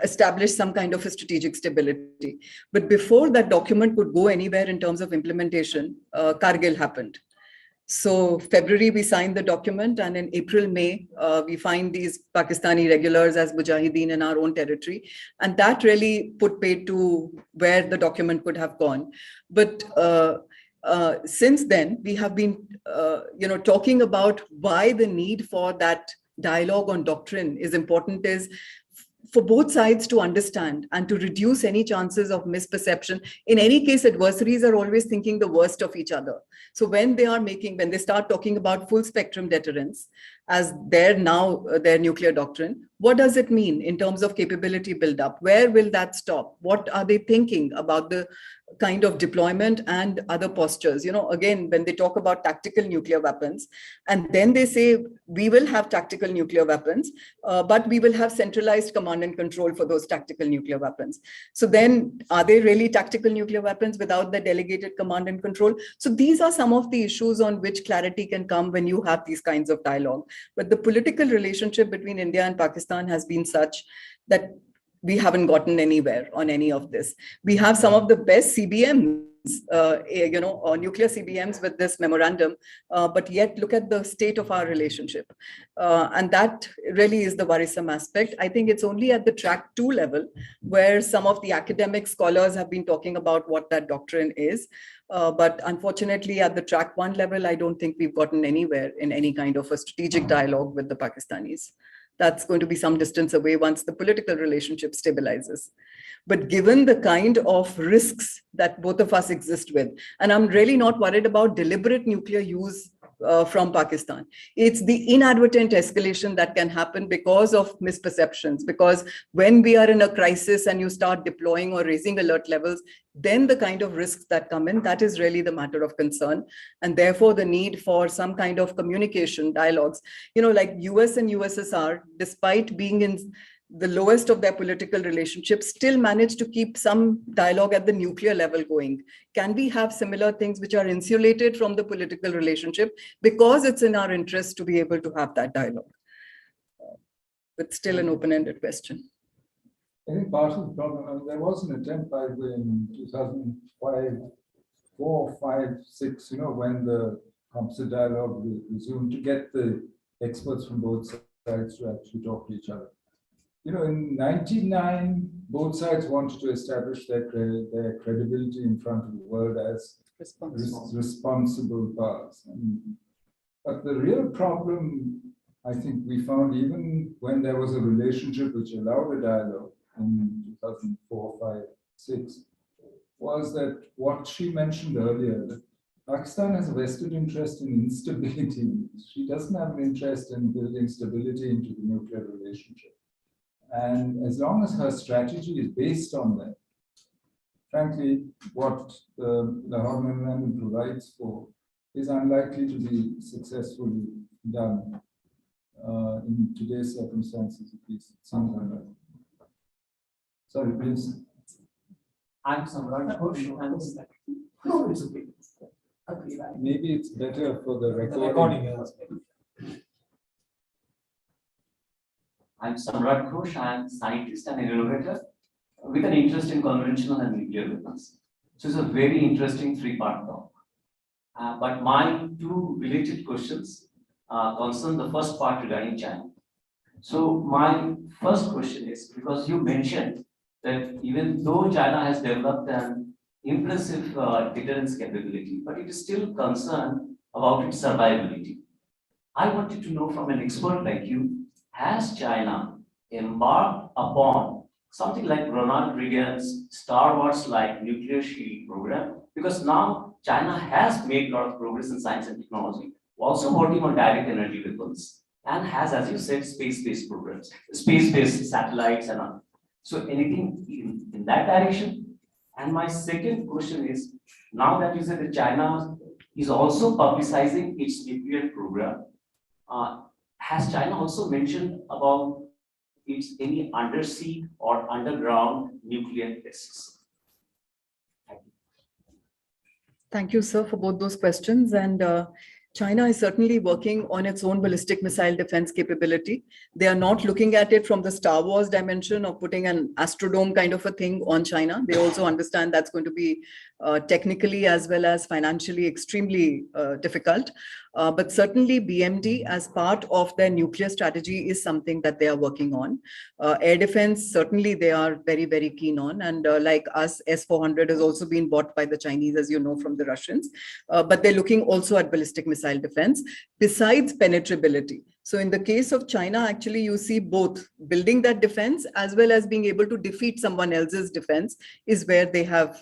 establish some kind of a strategic stability. But before that document could go anywhere in terms of implementation, Kargil happened. So February, we signed the document, and in April, May, we find these Pakistani regulars as Mujahideen in our own territory. And that really put paid to where the document could have gone. But since then, we have been, talking about why the need for that dialogue on doctrine is important is for both sides to understand and to reduce any chances of misperception. In any case, adversaries are always thinking the worst of each other. So when they start talking about full spectrum deterrence as their nuclear doctrine, what does it mean in terms of capability buildup? Where will that stop? What are they thinking about the kind of deployment and other postures? Again, when they talk about tactical nuclear weapons, and then they say, we will have tactical nuclear weapons, but we will have centralized command and control for those tactical nuclear weapons. So then, are they really tactical nuclear weapons without the delegated command and control? So these are some of the issues on which clarity can come when you have these kinds of dialogue. But the political relationship between India and Pakistan has been such that we haven't gotten anywhere on any of this. We have some of the best CBMs, nuclear CBMs with this memorandum, but yet look at the state of our relationship. And that really is the worrisome aspect. I think it's only at the track 2 level where some of the academic scholars have been talking about what that doctrine is. But unfortunately, at the track 1 level, I don't think we've gotten anywhere in any kind of a strategic dialogue with the Pakistanis. That's going to be some distance away once the political relationship stabilizes. But given the kind of risks that both of us exist with, and I'm really not worried about deliberate nuclear use from Pakistan. It's the inadvertent escalation that can happen because of misperceptions, because when we are in a crisis and you start deploying or raising alert levels, then the kind of risks that come in, that is really the matter of concern. And therefore the need for some kind of communication dialogues, like US and USSR, despite being in the lowest of their political relationships, still manage to keep some dialogue at the nuclear level going. Can we have similar things which are insulated from the political relationship because it's in our interest to be able to have that dialogue? But still an open-ended question. I think part of the problem, there was an attempt by the way in 2005, 4, 5, 6, when the composite dialogue resumed, to get the experts from both sides to actually talk to each other. in 99, both sides wanted to establish their credibility in front of the world as responsible powers. But the real problem, I think we found, even when there was a relationship which allowed a dialogue in 2004, 5, 6, was that what she mentioned earlier, that Pakistan has a vested interest in instability. She doesn't have an interest in building stability into the nuclear relationship. And as long as her strategy is based on that, frankly, what the Lahore Memorandum provides for is unlikely to be successfully done in today's circumstances, at least. It sounds unlikely. Sorry, please. I'm Samrat Ghosh. No, it's okay. Maybe it's better for the recording. I'm Samrat Ghosh. I'm a scientist and an innovator with an interest in conventional and nuclear weapons. So it's a very interesting three-part talk. But my two related questions concern the first part regarding China. So my first question is, because you mentioned that even though China has developed an impressive deterrence capability, but it is still concerned about its survivability. I wanted to know from an expert like you, has China embarked upon something like Ronald Reagan's Star Wars-like nuclear shield program? Because now China has made a lot of progress in science and technology, also working on direct energy weapons, and has, as you said, space-based programs, space-based satellites and all. So anything in that direction? And my second question is, now that you said that China is also publicizing its nuclear program, has China also mentioned about its any undersea or underground nuclear tests? Thank you. Thank you, sir, for both those questions. And China is certainly working on its own ballistic missile defense capability. They are not looking at it from the Star Wars dimension of putting an Astrodome kind of a thing on China. They also understand that's going to be technically as well as financially extremely difficult. But certainly BMD as part of their nuclear strategy is something that they are working on. Air defense, certainly they are very, very keen on. And like us, S-400 has also been bought by the Chinese, as you know, from the Russians. But they're looking also at ballistic missile defense, besides penetrability. So in the case of China, actually, you see both building that defense as well as being able to defeat someone else's defense is where they have,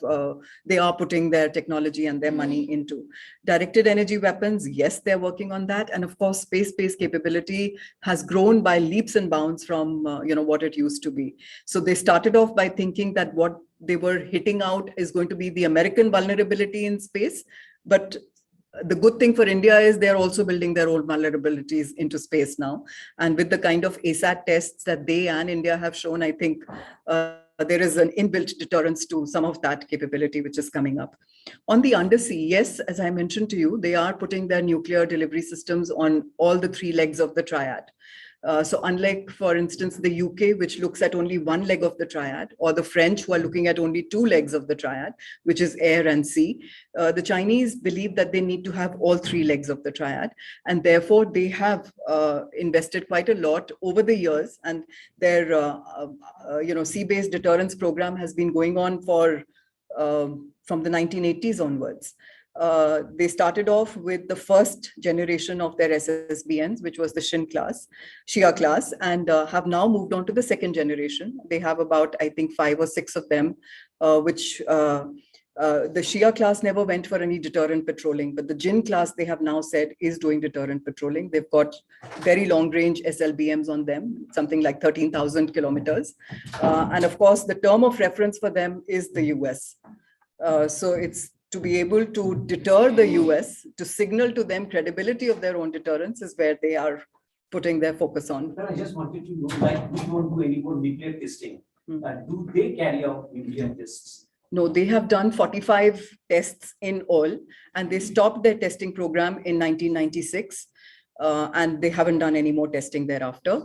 they are putting their technology and their money into. Directed energy weapons, yes, they're working on that. And of course, space-based capability has grown by leaps and bounds from what it used to be. So they started off by thinking that what they were hitting out is going to be the American vulnerability in space. But the good thing for India is they're also building their own vulnerabilities into space now. And with the kind of ASAT tests that they and India have shown, I think there is an inbuilt deterrence to some of that capability which is coming up. On the undersea, yes, as I mentioned to you, they are putting their nuclear delivery systems on all the three legs of the triad. So unlike, for instance, the UK, which looks at only one leg of the triad, or the French, who are looking at only two legs of the triad, which is air and sea, the Chinese believe that they need to have all three legs of the triad. And therefore, they have invested quite a lot over the years. And their sea-based deterrence program has been going on for from the 1980s onwards. They started off with the first generation of their SSBNs, which was the Shia class, and have now moved on to the second generation. They have about, I think, 5 or 6 of them, which the Shia class never went for any deterrent patrolling, but the Jinn class, they have now said, is doing deterrent patrolling. They've got very long range SLBMs on them, something like 13,000 kilometers. And of course, the term of reference for them is the US. So it's to be able to deter the US, to signal to them credibility of their own deterrence is where they are putting their focus on. But I just wanted to know, like, we don't do any more nuclear testing. Do they carry out nuclear tests? No, they have done 45 tests in all, and they stopped their testing program in 1996, and they haven't done any more testing thereafter.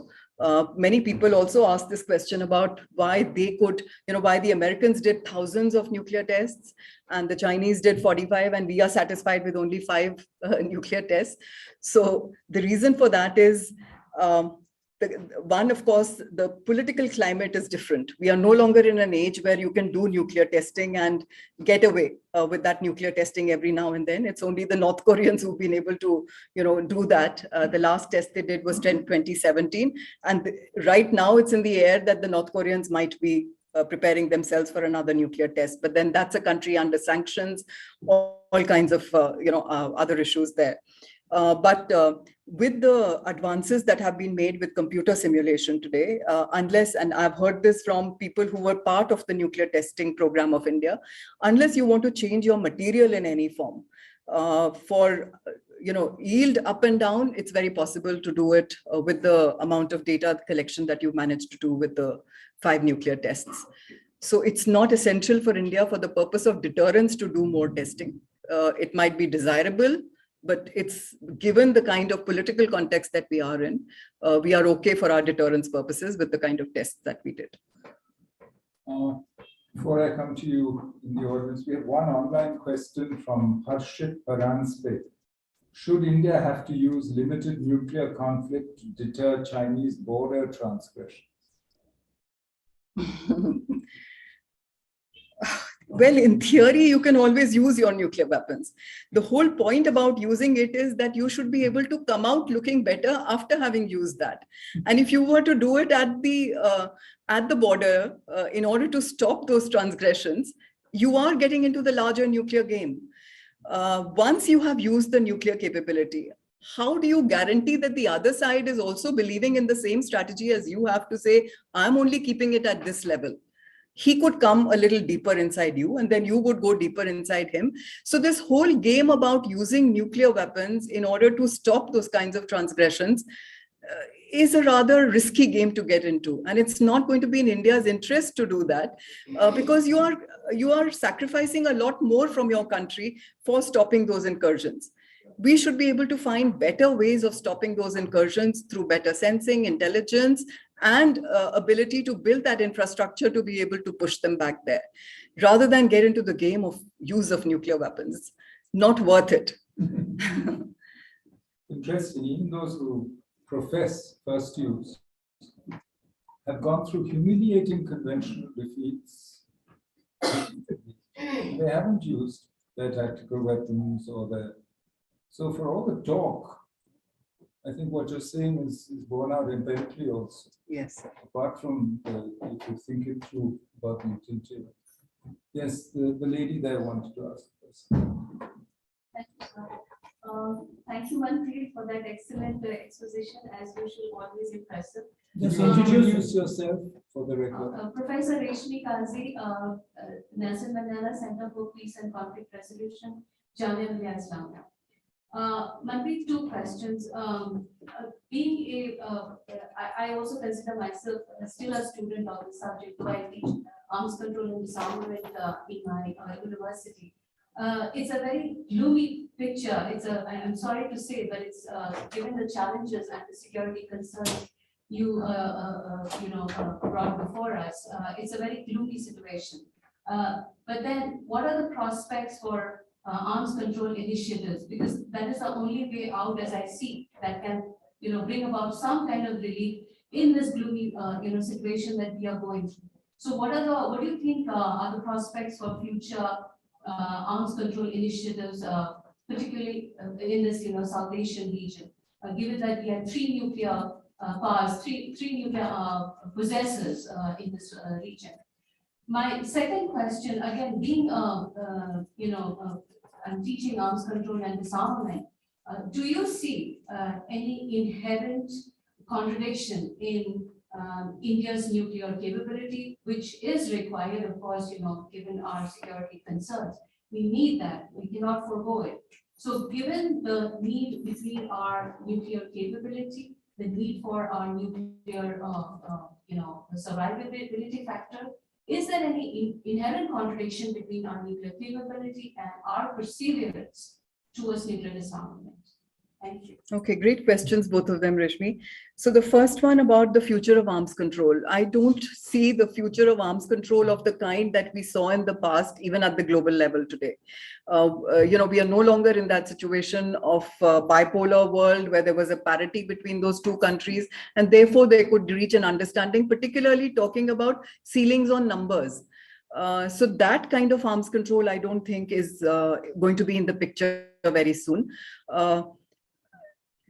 Many people also ask this question about why they could, why the Americans did thousands of nuclear tests and the Chinese did 45 and we are satisfied with only 5 nuclear tests. So the reason for that is the one, of course, the political climate is different. We are no longer in an age where you can do nuclear testing and get away with that nuclear testing every now and then. It's only the North Koreans who've been able to, do that. The last test they did was 2017. And right now it's in the air that the North Koreans might be preparing themselves for another nuclear test. But then that's a country under sanctions, all kinds of, other issues there. But with the advances that have been made with computer simulation today, unless, and I've heard this from people who were part of the nuclear testing program of India, unless you want to change your material in any form, yield up and down, it's very possible to do it with the amount of data collection that you've managed to do with the 5 nuclear tests. So it's not essential for India for the purpose of deterrence to do more testing. It might be desirable, but it's given the kind of political context that we are in, we are okay for our deterrence purposes with the kind of tests that we did. Before I come to you in the audience, we have one online question from Harshit Paranspe. Should India have to use limited nuclear conflict to deter Chinese border transgressions? Well, in theory, you can always use your nuclear weapons. The whole point about using it is that you should be able to come out looking better after having used that. And if you were to do it at the border, in order to stop those transgressions, you are getting into the larger nuclear game. Once you have used the nuclear capability, how do you guarantee that the other side is also believing in the same strategy as you have to say, I'm only keeping it at this level? He could come a little deeper inside you, and then you would go deeper inside him. So this whole game about using nuclear weapons in order to stop those kinds of transgressions is a rather risky game to get into. And it's not going to be in India's interest to do that because you are sacrificing a lot more from your country for stopping those incursions. We should be able to find better ways of stopping those incursions through better sensing, intelligence, and ability to build that infrastructure to be able to push them back there, rather than get into the game of use of nuclear weapons. Not worth it. Interesting, even those who profess first use have gone through humiliating conventional defeats. They haven't used their tactical weapons or their... So for all the talk, I think what you're saying is borne out empirically also. Yes. Apart from if you think it through about the utility. Yes, the lady there wanted to ask us. Thank you, sir. Thank you, Manpreet, for that excellent exposition, as usual, always impressive. Just introduce yourself for the record. Professor Reshmi Kazi, Nelson Mandela Center for Peace and Conflict Resolution, Jamia Millia Islamia. Manpreet, 2 questions. I also consider myself still a student of the subject, though I teach arms control and disarmament in my university. It's a very gloomy picture. I'm sorry to say, but it's given the challenges and the security concerns you brought before us. It's a very gloomy situation. But then, what are the prospects for arms control initiatives? Because that is the only way out, as I see, that can bring about some kind of relief in this gloomy situation that we are going through. So, what do you think are the prospects for future arms control initiatives, particularly in this South Asian region? Given that we have 3 nuclear powers, three nuclear possessors in this region. My second question, again, being I'm teaching arms control and disarmament. Do you see any inherent contradiction in India's nuclear capability, which is required, of course, given our security concerns? We need that. We cannot forego it. So, given the need between our nuclear capability, the need for our nuclear, survivability factor, is there any inherent contradiction between our nuclear capability and our perseverance towards nuclear disarmament? Thank you. Okay, great questions, both of them, Rashmi. So the first one about the future of arms control. I don't see the future of arms control of the kind that we saw in the past, even at the global level today. We are no longer in that situation of bipolar world where there was a parity between those two countries, and therefore they could reach an understanding, particularly talking about ceilings on numbers. So that kind of arms control, I don't think is going to be in the picture very soon.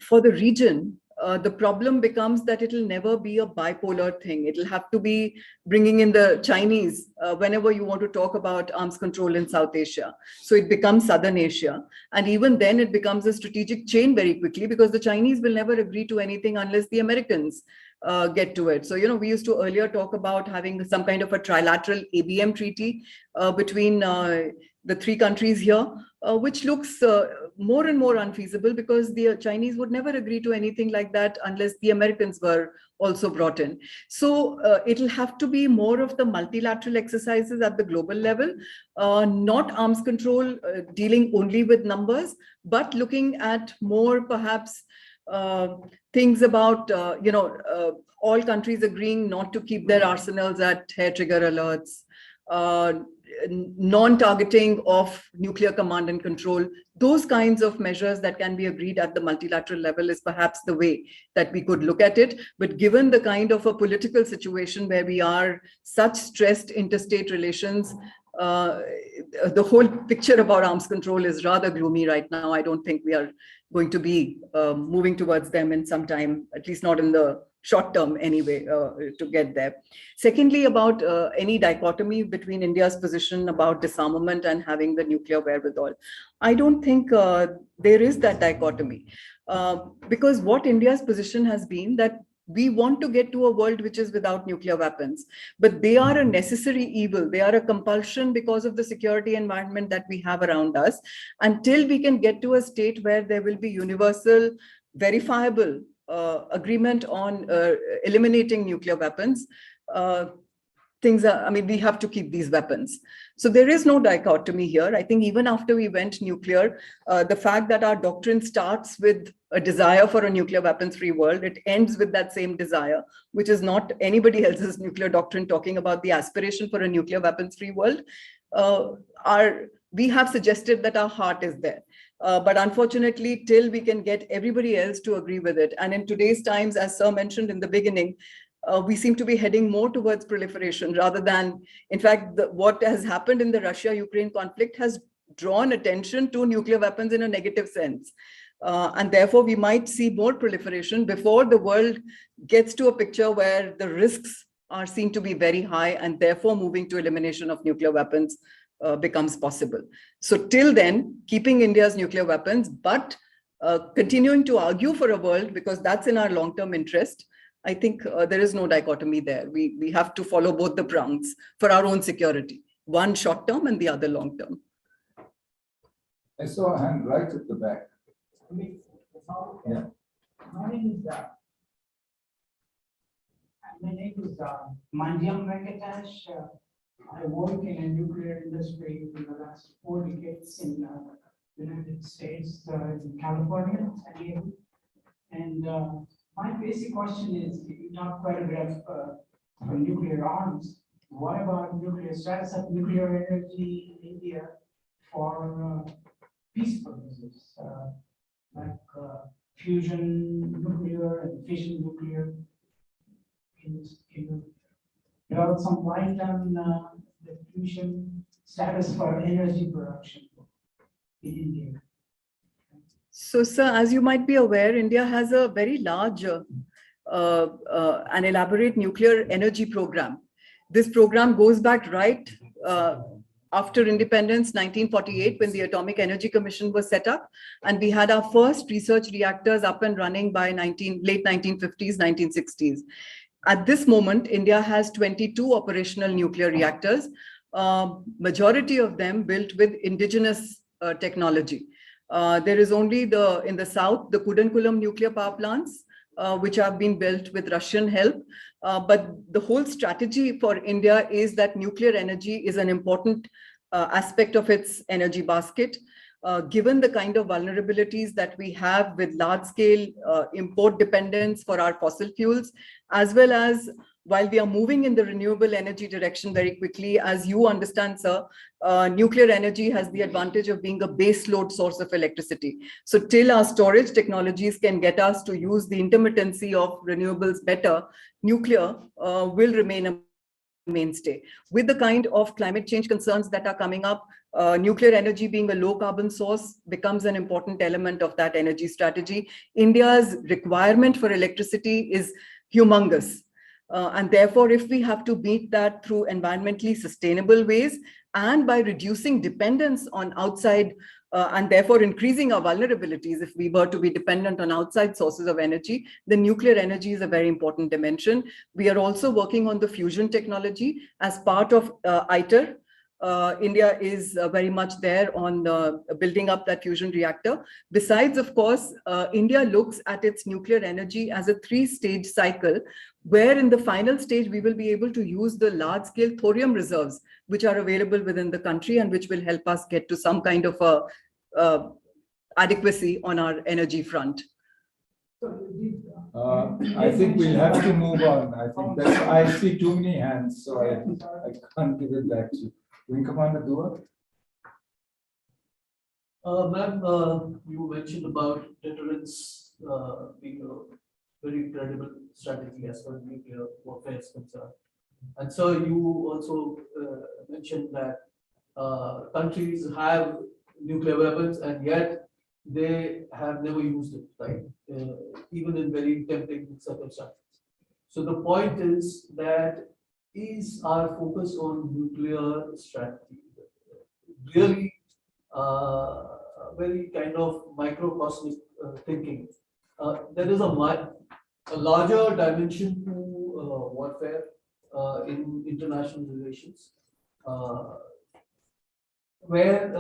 For the region, the problem becomes that it'll never be a bipolar thing. It'll have to be bringing in the Chinese whenever you want to talk about arms control in South Asia. So it becomes Southern Asia. And even then it becomes a strategic chain very quickly, because the Chinese will never agree to anything unless the Americans get to it. So, we used to earlier talk about having some kind of a trilateral ABM treaty between the three countries here, which looks more and more unfeasible, because the Chinese would never agree to anything like that unless the Americans were also brought in. So it'll have to be more of the multilateral exercises at the global level, not arms control dealing only with numbers, but looking at more perhaps things about, all countries agreeing not to keep their arsenals at hair trigger alerts, non-targeting of nuclear command and control. Those kinds of measures that can be agreed at the multilateral level is perhaps the way that we could look at it. But given the kind of a political situation where we are such stressed interstate relations, the whole picture about arms control is rather gloomy right now. I don't think we are going to be moving towards them in some time, at least not in the short term anyway, to get there. Secondly, about any dichotomy between India's position about disarmament and having the nuclear wherewithal. I don't think there is that dichotomy, because what India's position has been that we want to get to a world which is without nuclear weapons, but they are a necessary evil. They are a compulsion because of the security environment that we have around us. Until we can get to a state where there will be universal, verifiable agreement on eliminating nuclear weapons, we have to keep these weapons. So there is no dichotomy here. I think even after we went nuclear, the fact that our doctrine starts with a desire for a nuclear weapons-free world, it ends with that same desire, which is not anybody else's nuclear doctrine talking about the aspiration for a nuclear weapons-free world. We have suggested that our heart is there. But unfortunately, till we can get everybody else to agree with it. And in today's times, as Sir mentioned in the beginning, we seem to be heading more towards proliferation rather than, in fact, what has happened in the Russia-Ukraine conflict has drawn attention to nuclear weapons in a negative sense. And therefore, we might see more proliferation before the world gets to a picture where the risks are seen to be very high, and therefore moving to elimination of nuclear weapons becomes possible. So till then, keeping India's nuclear weapons, but continuing to argue for a world, because that's in our long-term interest. I think there is no dichotomy there. We have to follow both the prongs for our own security, one short-term and the other long-term. I saw a hand right at the back. Yeah. My name is Manjam Venkatesh. I work in a nuclear industry for the last 4 decades in the United States, in California, San Diego. And my basic question is, you talk quite a bit of nuclear arms. What about nuclear status of nuclear energy in India for peace purposes, like fusion nuclear and fission nuclear? Can you develop some light on the fusion status for energy production in India? So, sir, as you might be aware, India has a very large and elaborate nuclear energy program. This program goes back right after independence, 1948, when the Atomic Energy Commission was set up. And we had our first research reactors up and running by late 1950s, 1960s. At this moment, India has 22 operational nuclear reactors, majority of them built with indigenous technology. There is only in the south, the Kudankulam nuclear power plants, which have been built with Russian help. But the whole strategy for India is that nuclear energy is an important aspect of its energy basket. given the kind of vulnerabilities that we have with large-scale import dependence for our fossil fuels, as well as while we are moving in the renewable energy direction very quickly, as you understand, sir, nuclear energy has the advantage of being a base load source of electricity. So till our storage technologies can get us to use the intermittency of renewables better, nuclear will remain a mainstay. With the kind of climate change concerns that are coming up, nuclear energy being a low carbon source becomes an important element of that energy strategy. India's requirement for electricity is humongous. And therefore, if we have to meet that through environmentally sustainable ways and by reducing dependence on outside and therefore increasing our vulnerabilities, if we were to be dependent on outside sources of energy, then nuclear energy is a very important dimension. We are also working on the fusion technology as part of ITER. India is very much there on building up that fusion reactor. Besides, of course, India looks at its nuclear energy as a 3-stage cycle, where in the final stage, we will be able to use the large-scale thorium reserves, which are available within the country and which will help us get to some kind of a adequacy on our energy front. I think we'll have to move on. I think that I see too many hands, so I can't give it back to you. Wing Commander Dua? Ma'am, you mentioned about deterrence being a very credible strategy as far as nuclear warfare is concerned. And so you also mentioned that countries have nuclear weapons and yet they have never used it, right? Even in very tempting circumstances. So the point is that is our focus on nuclear strategy really very kind of microcosmic thinking. There is a larger dimension to warfare in international relations, where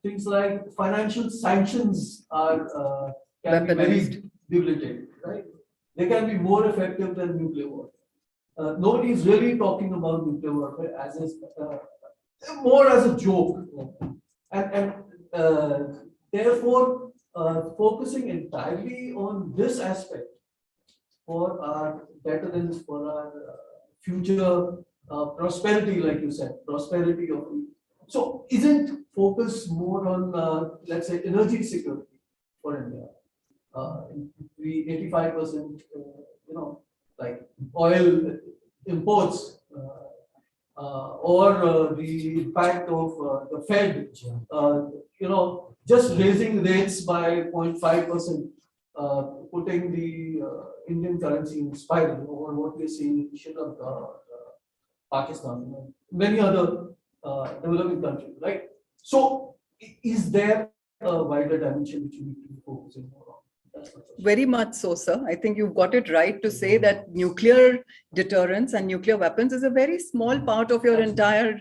things like financial sanctions are can be very debilitating, right? They can be more effective than nuclear warfare. Nobody is really talking about nuclear warfare as more as a joke, and therefore focusing entirely on this aspect for our deterrence, for our future prosperity, like you said, prosperity of. So, isn't focus more on let's say energy security for India? The 85%, like oil imports, or the impact of the Fed, just raising rates by 0.5%, putting the Indian currency in spiral, or what we're seeing in Sri Lanka, Pakistan, many other developing countries, right? So, is there a wider dimension which you need to be focusing more on? Very much so, sir. I think you've got it right to say that nuclear deterrence and nuclear weapons is a very small part of your entire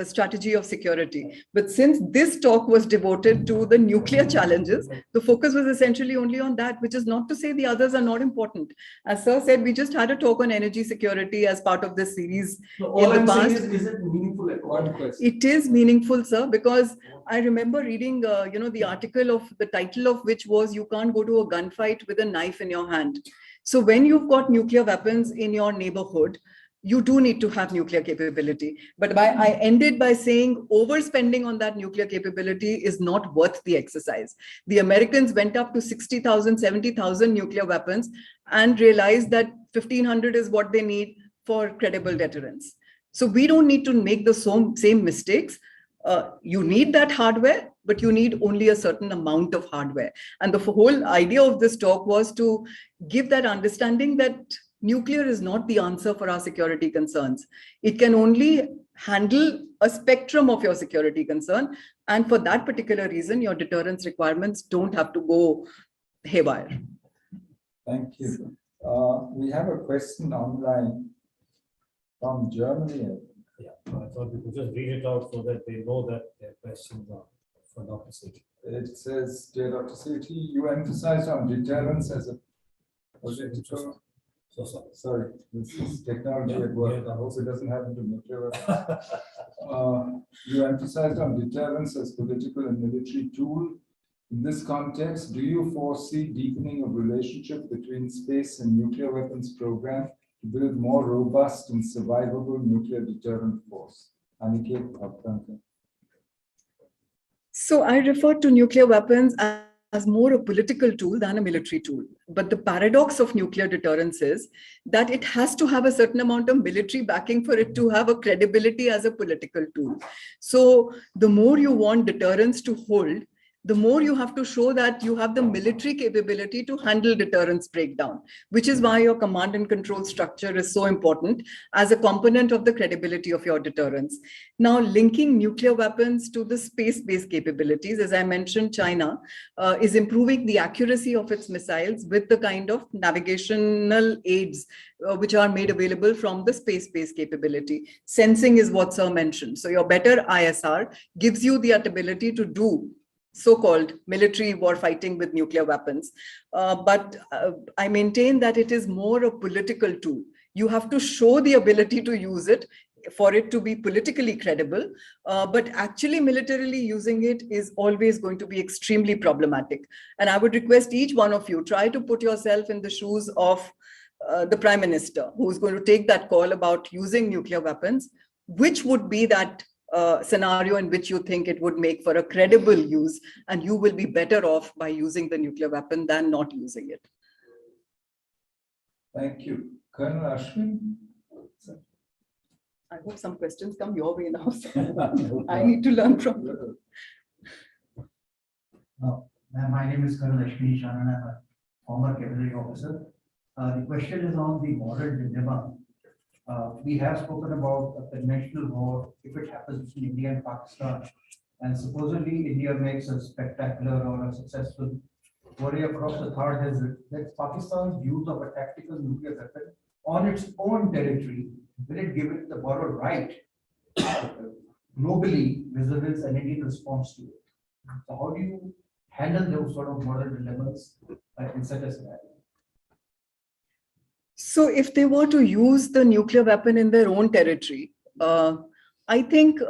strategy of security. But since this talk was devoted to the nuclear challenges, the focus was essentially only on that, which is not to say the others are not important. As sir said, we just had a talk on energy security as part of this series. So all I'm saying is it meaningful at all? It is meaningful, sir, because I remember reading, the article of the title of which was, "You can't go to a gunfight with a knife in your hand." So when you've got nuclear weapons in your neighborhood, you do need to have nuclear capability. But I ended by saying overspending on that nuclear capability is not worth the exercise. The Americans went up to 60,000, 70,000 nuclear weapons and realized that 1,500 is what they need for credible deterrence. So we don't need to make the same mistakes. You need that hardware, but you need only a certain amount of hardware. And the whole idea of this talk was to give that understanding that nuclear is not the answer for our security concerns. It can only handle a spectrum of your security concern. And for that particular reason, your deterrence requirements don't have to go haywire. Thank you. We have a question online from Germany. Yeah, I thought we could just read it out so that they know that their questions are for Dr. Sethi. It says, "Dear Dr. Sethi, you emphasized on deterrence as a political." So So sorry. Sorry, this is technology at work. I hope it doesn't happen to nuclear weapons. You emphasized on deterrence as political and military tool. In this context, do you foresee deepening of relationship between space and nuclear weapons program to build more robust and survivable nuclear deterrent force? Aniket, Bhaskar. So I refer to nuclear weapons as more a political tool than a military tool. But the paradox of nuclear deterrence is that it has to have a certain amount of military backing for it to have a credibility as a political tool. So the more you want deterrence to hold, the more you have to show that you have the military capability to handle deterrence breakdown, which is why your command and control structure is so important as a component of the credibility of your deterrence. Now, linking nuclear weapons to the space-based capabilities, as I mentioned, China is improving the accuracy of its missiles with the kind of navigational aids which are made available from the space-based capability. Sensing is what Sir mentioned. So your better ISR gives you the ability to do so-called military war fighting with nuclear weapons. But I maintain that it is more a political tool. You have to show the ability to use it for it to be politically credible, but actually militarily using it is always going to be extremely problematic. And I would request each one of you, try to put yourself in the shoes of the Prime Minister who is going to take that call about using nuclear weapons. Which would be that scenario in which you think it would make for a credible use, and you will be better off by using the nuclear weapon than not using it. Thank you. Colonel Ashwin? I hope some questions come your way now. I need to learn from you. My name is Colonel Ashwini Shan, and I'm a former cavalry officer. The question is on the moral dilemma. We have spoken about a conventional war if it happens between India and Pakistan, and supposedly India makes a spectacular or a successful worry across the third desert that Pakistan's use of a tactical nuclear weapon on its own territory, will it give it the moral right globally vis-a-vis an Indian response to it? So how do you handle those sort of moral dilemmas in such a scenario? So if they were to use the nuclear weapon in their own territory, I think,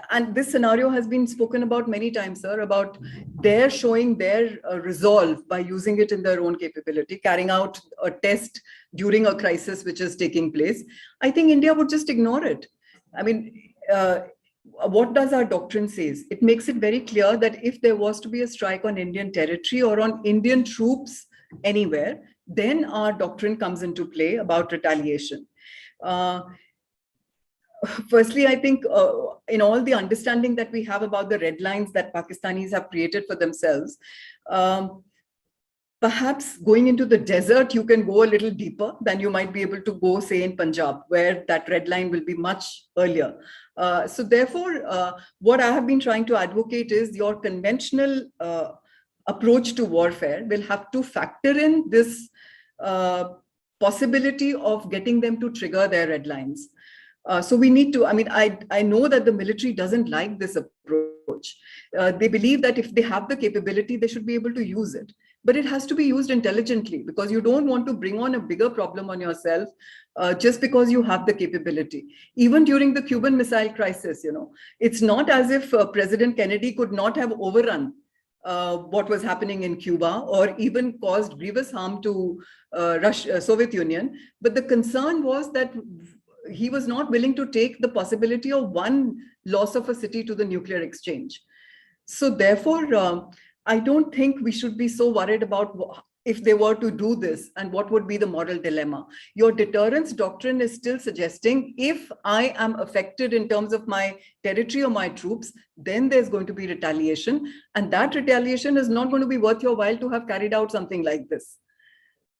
and this scenario has been spoken about many times, sir, about their showing their resolve by using it in their own capability, carrying out a test during a crisis which is taking place. I think India would just ignore it. I mean, what does our doctrine says? It makes it very clear that if there was to be a strike on Indian territory or on Indian troops anywhere, then our doctrine comes into play about retaliation. Firstly, I think in all the understanding that we have about the red lines that Pakistanis have created for themselves, perhaps going into the desert, you can go a little deeper than you might be able to go, say, in Punjab, where that red line will be much earlier. So therefore, what I have been trying to advocate is your conventional approach to warfare will have to factor in this possibility of getting them to trigger their red lines. So we need to, I mean, I know that the military doesn't like this approach. They believe that if they have the capability, they should be able to use it. But it has to be used intelligently, because you don't want to bring on a bigger problem on yourself just because you have the capability. Even during the Cuban Missile Crisis, you know, it's not as if President Kennedy could not have overrun what was happening in Cuba or even caused grievous harm to Soviet Union. But the concern was that he was not willing to take the possibility of one loss of a city to the nuclear exchange. So therefore, I don't think we should be so worried about if they were to do this and what would be the moral dilemma. Your deterrence doctrine is still suggesting if I am affected in terms of my territory or my troops, then there's going to be retaliation. And that retaliation is not going to be worth your while to have carried out something like this.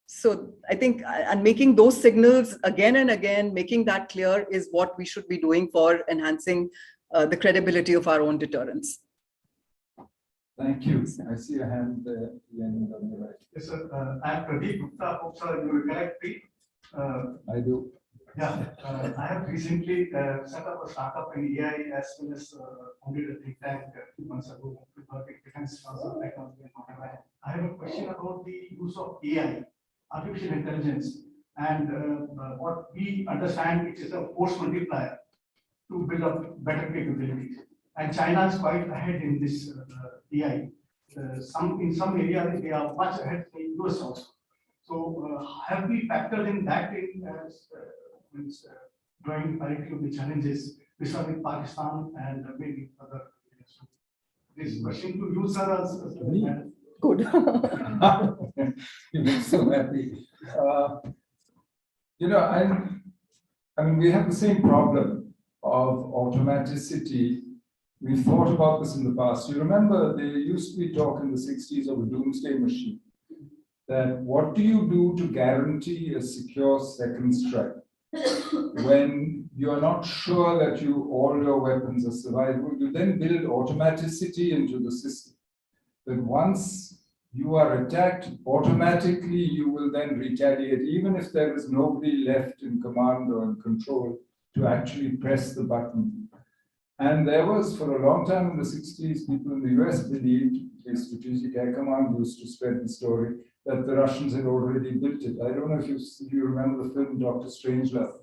So I think, and making those signals again and again, making that clear is what we should be doing for enhancing the credibility of our own deterrence. Thank you. I see a hand there on the right. Yes, sir. I am Pradeep Gupta. Hope, sir, you recollect me. I do. Yeah, I have recently set up a startup in AI as well as founded a think tank a few months ago, Defense Transfer Technology and whatever. I have a question about the use of AI, artificial intelligence, And what we understand, it is a force multiplier to build up better capabilities. And China is quite ahead in this AI. In some areas, they are much ahead in US also. So have we factored in that in as drawing parity of the challenges with Pakistan and maybe other areas? This question to you, sir, as Good. You make so happy. You know, I mean, we have the same problem of automaticity. We thought about this in the past. You remember there used to be talk in the 60s of a doomsday machine. That what do you do to guarantee a secure second strike when you're not sure that all your weapons are survivable? You then build automaticity into the system. That once you are attacked, automatically you will then retaliate, even if there is nobody left in command or in control to actually press the button. And there was, for a long time in the 60s, people in the US believed, the Strategic Air Command used to spread the story, that the Russians had already built it. I don't know if you remember the film Dr. Strangelove,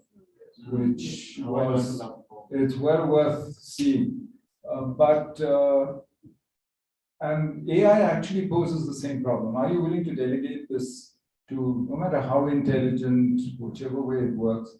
which was, it's well worth seeing. And AI actually poses the same problem. Are you willing to delegate this to, no matter how intelligent, whichever way it works?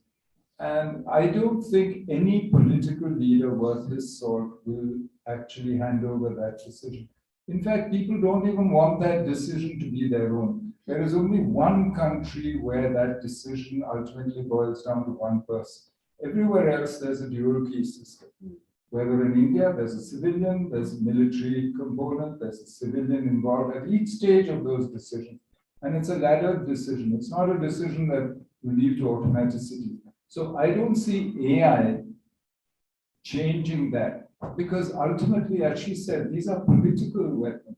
And I don't think any political leader worth his salt will actually hand over that decision. In fact, people don't even want that decision to be their own. There is only one country where that decision ultimately boils down to one person. Everywhere else, there's a dual key system. Whether in India, there's a civilian, there's a military component, there's a civilian involved at each stage of those decisions. And it's a laddered decision. It's not a decision that will lead to automaticity. So I don't see AI changing that, because ultimately, as she said, these are political weapons.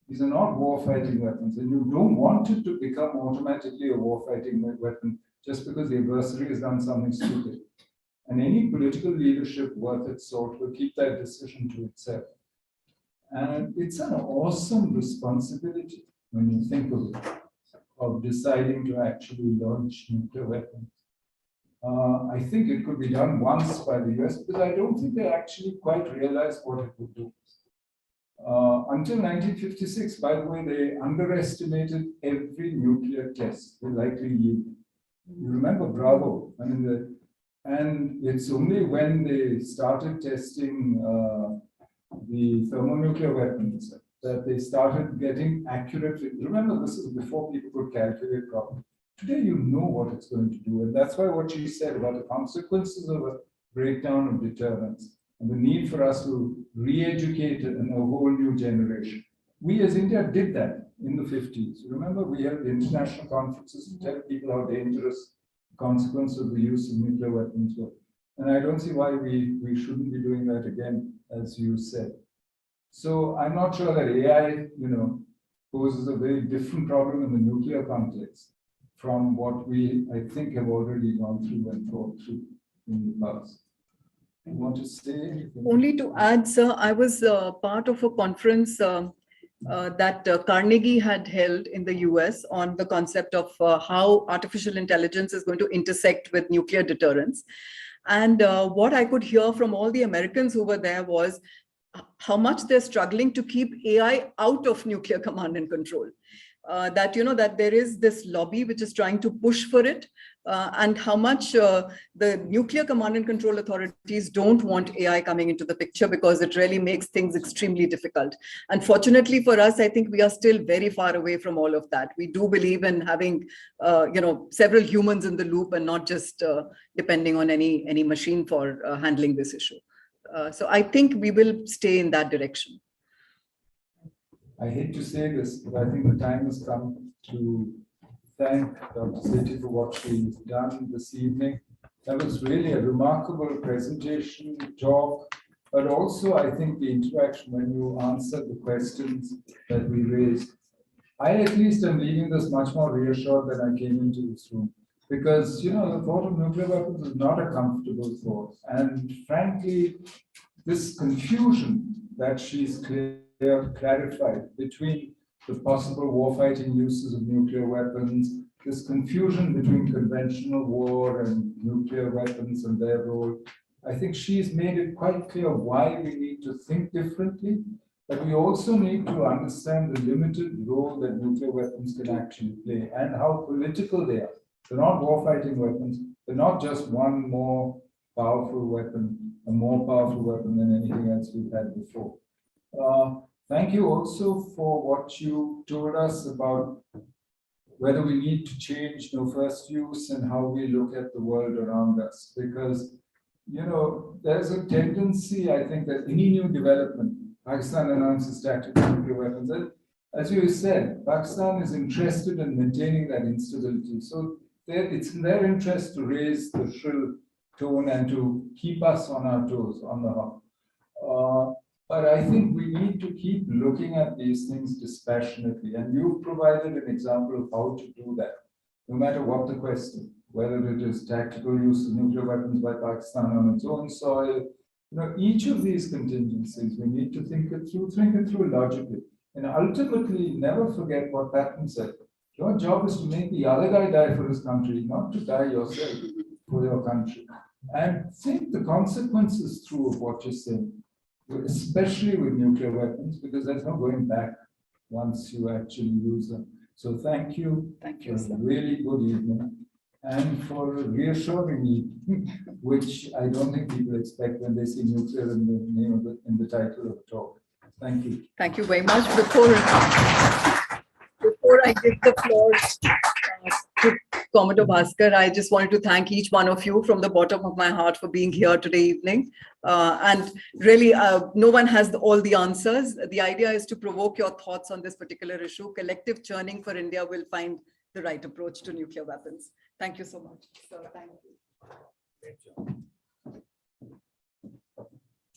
These are not war-fighting weapons, and you don't want it to become automatically a war-fighting weapon just because the adversary has done something stupid. And any political leadership worth its salt will keep that decision to itself. And it's an awesome responsibility when you think of it, of deciding to actually launch nuclear weapons. I think it could be done once by the US, but I don't think they actually quite realized what it would do. Until 1956, by the way, they underestimated every nuclear test they likely yield. You remember Bravo? I mean, and it's only when they started testing the thermonuclear weapons that they started getting accurate. Remember, this is before people could calculate properly. Today, you know what it's going to do. And that's why what she said about the consequences of a breakdown of deterrence and the need for us to re-educate a whole new generation. We as India did that in the 50s. Remember, we had international conferences to tell people how dangerous the consequence of the use of nuclear weapons were. And I don't see why we shouldn't be doing that again, as you said. So I'm not sure that AI, poses a very different problem in the nuclear context from what we, I think, have already gone through and thought through in the past. You want to say anything? Only to add, sir, I was part of a conference that Carnegie had held in the US on the concept of how artificial intelligence is going to intersect with nuclear deterrence. And what I could hear from all the Americans who were there was how much they're struggling to keep AI out of nuclear command and control. That there is this lobby which is trying to push for it, and how much the nuclear command and control authorities don't want AI coming into the picture because it really makes things extremely difficult. Unfortunately for us, I think we are still very far away from all of that. We do believe in having, several humans in the loop and not just depending on any machine for handling this issue. So I think we will stay in that direction. I hate to say this, but I think the time has come to thank Dr. Sethi for what she's done this evening. That was really a remarkable presentation, talk, but also I think the interaction when you answered the questions that we raised. I at least am leaving this much more reassured than I came into this room, because the thought of nuclear weapons is not a comfortable thought. And frankly, this confusion that she's clarified between the possible warfighting uses of nuclear weapons, this confusion between conventional war and nuclear weapons and their role. I think she's made it quite clear why we need to think differently, but we also need to understand the limited role that nuclear weapons can actually play and how political they are. They're not warfighting weapons. They're not just one more powerful weapon, a more powerful weapon than anything else we've had before. Thank you also for what you told us about whether we need to change first use and how we look at the world around us. Because, there's a tendency, I think, that any new development, Pakistan announces tactical nuclear weapons. As you said, Pakistan is interested in maintaining that instability. So it's in their interest to raise the shrill tone and to keep us on our toes, on the hop. But I think we need to keep looking at these things dispassionately. And you've provided an example of how to do that, no matter what the question, whether it is tactical use of nuclear weapons by Pakistan on its own soil. Each of these contingencies, we need to think it through logically. And ultimately, never forget what Patton said. Your job is to make the other guy die for his country, not to die yourself for your country. And think the consequences through of what you're saying, especially with nuclear weapons, because there's no going back once you actually use them. So thank you. Thank you, for sir. a really good evening and for reassuring me, which I don't think people expect when they see nuclear in the name of in the title of the talk. Thank you. Thank you very much. Before I give the floor to Commodore Bhaskar, I just wanted to thank each one of you from the bottom of my heart for being here today evening. And really, no one has all the answers. The idea is to provoke your thoughts on this particular issue. Collective churning for India will find the right approach to nuclear weapons. Thank you so much. Sir, thank you.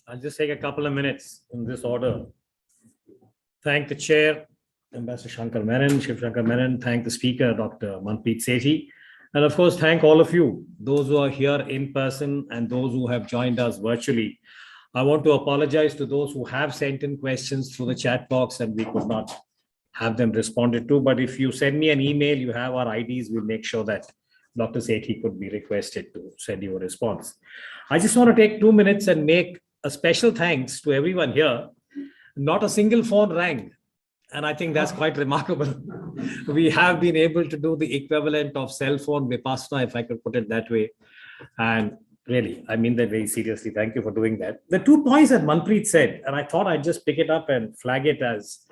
I'll just take a couple of minutes in this order. Thank the chair, Ambassador Menon, Shivshankar Menon, thank the speaker, Dr. Manpreet Sethi, and of course, thank all of you, those who are here in person and those who have joined us virtually. I want to apologize to those who have sent in questions through the chat box and we could not have them responded to, but if you send me an email, you have our IDs, we'll make sure that Dr. Sethi could be requested to send you a response. I just want to take 2 minutes and make a special thanks to everyone here. Not a single phone rang. And I think that's quite remarkable. We have been able to do the equivalent of cell phone vipassana, if I could put it that way. And really, I mean that very seriously. Thank you for doing that. The 2 points that Manpreet said, and I thought I'd just pick it up and flag it as,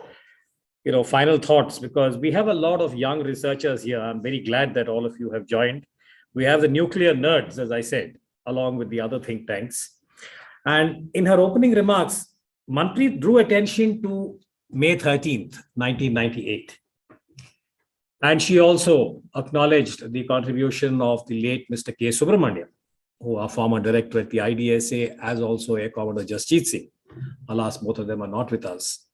final thoughts, because we have a lot of young researchers here. I'm very glad that all of you have joined. We have the nuclear nerds, as I said, along with the other think tanks. And in her opening remarks, Manpreet drew attention to May 13th, 1998. And she also acknowledged the contribution of the late Mr. K. Subramaniam, who are former director at the IDSA, as also Air Commodore Jasjeet Singh. Alas, both of them are not with us.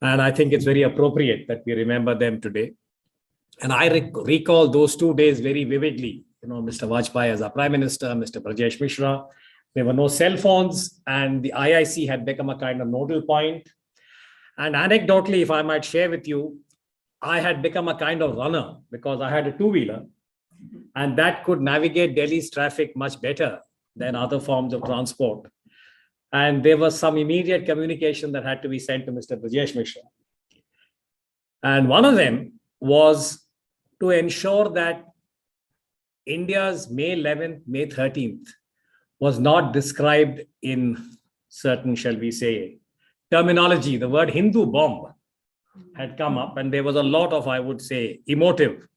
And I think it's very appropriate that we remember them today. And I recall those 2 days very vividly. Mr. Vajpayee as our Prime Minister, Mr. Brajesh Mishra. There were no cell phones, and the IIC had become a kind of nodal point. And anecdotally, if I might share with you, I had become a kind of runner because I had a two-wheeler, and that could navigate Delhi's traffic much better than other forms of transport. And there was some immediate communication that had to be sent to Mr. Brajesh Mishra. And one of them was to ensure that India's May 11th, May 13th was not described in certain, shall we say, terminology. The word Hindu bomb had come up, and there was a lot of, I would say, emotive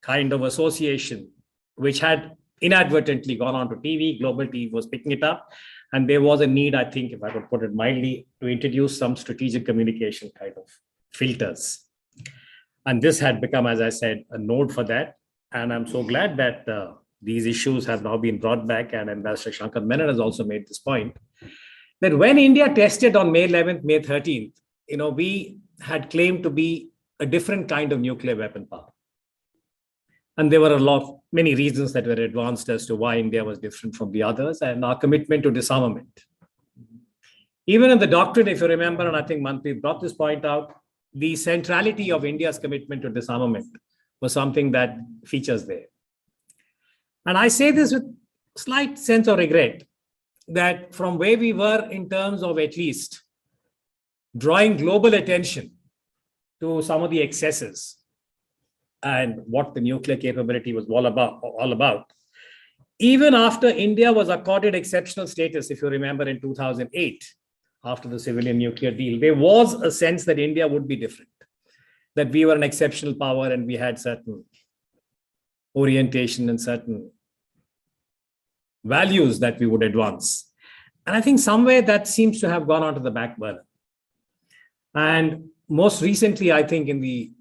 kind of association, which had inadvertently gone on to TV. Global TV was picking it up. And there was a need, I think, if I could put it mildly, to introduce some strategic communication kind of filters. And this had become, as I said, a node for that. And I'm so glad that these issues have now been brought back. And Ambassador Shankar Menon has also made this point, that when India tested on May 11th, May 13th, we had claimed to be a different kind of nuclear weapon power. And there were many reasons that were advanced as to why India was different from the others, and our commitment to disarmament. Even in the doctrine, if you remember, and I think Manpreet brought this point out, the centrality of India's commitment to disarmament was something that features there. And I say this with slight sense of regret that from where we were in terms of at least drawing global attention to some of the excesses and what the nuclear capability was all about. Even after India was accorded exceptional status, if you remember in 2008, after the civilian nuclear deal, there was a sense that India would be different, that we were an exceptional power and we had certain orientation and certain values that we would advance. And I think somewhere that seems to have gone onto the back burner. And most recently, I think in the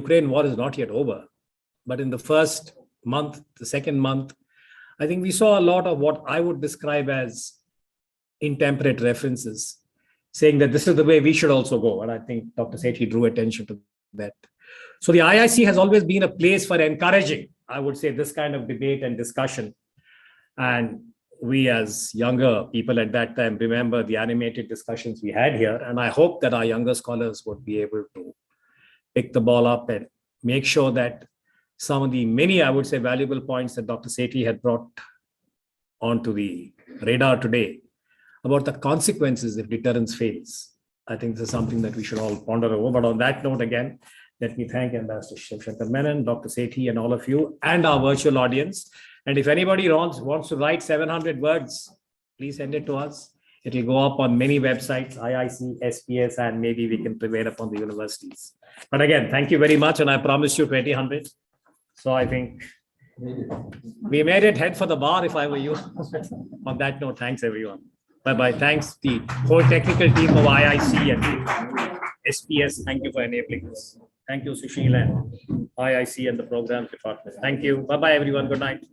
Ukraine war is not yet over, but in the first month, the second month, I think we saw a lot of what I would describe as intemperate references, saying that this is the way we should also go. And I think Dr. Sethi drew attention to that. So the IIC has always been a place for encouraging, I would say, this kind of debate and discussion. And we as younger people at that time remember the animated discussions we had here. And I hope that our younger scholars would be able to pick the ball up and make sure that some of the many, I would say, valuable points that Dr. Sethi had brought onto the radar today about the consequences if deterrence fails. I think this is something that we should all ponder over. But on that note, again, let me thank Ambassador Shivshankar Menon, Dr. Sethi, and all of you, and our virtual audience. And if anybody wants to write 700 words, please send it to us. It will go up on many websites, IIC, SPS, and maybe we can prevail upon the universities. But again, thank you very much. And I promised you 2000. So I think we made it, head for the bar if I were you. On that note, thanks everyone. Bye-bye. Thanks the whole technical team of IIC and SPS. Thank you for enabling this. Thank you, Sushil, and IIC and the programs department. Thank you. Bye-bye, everyone. Good night.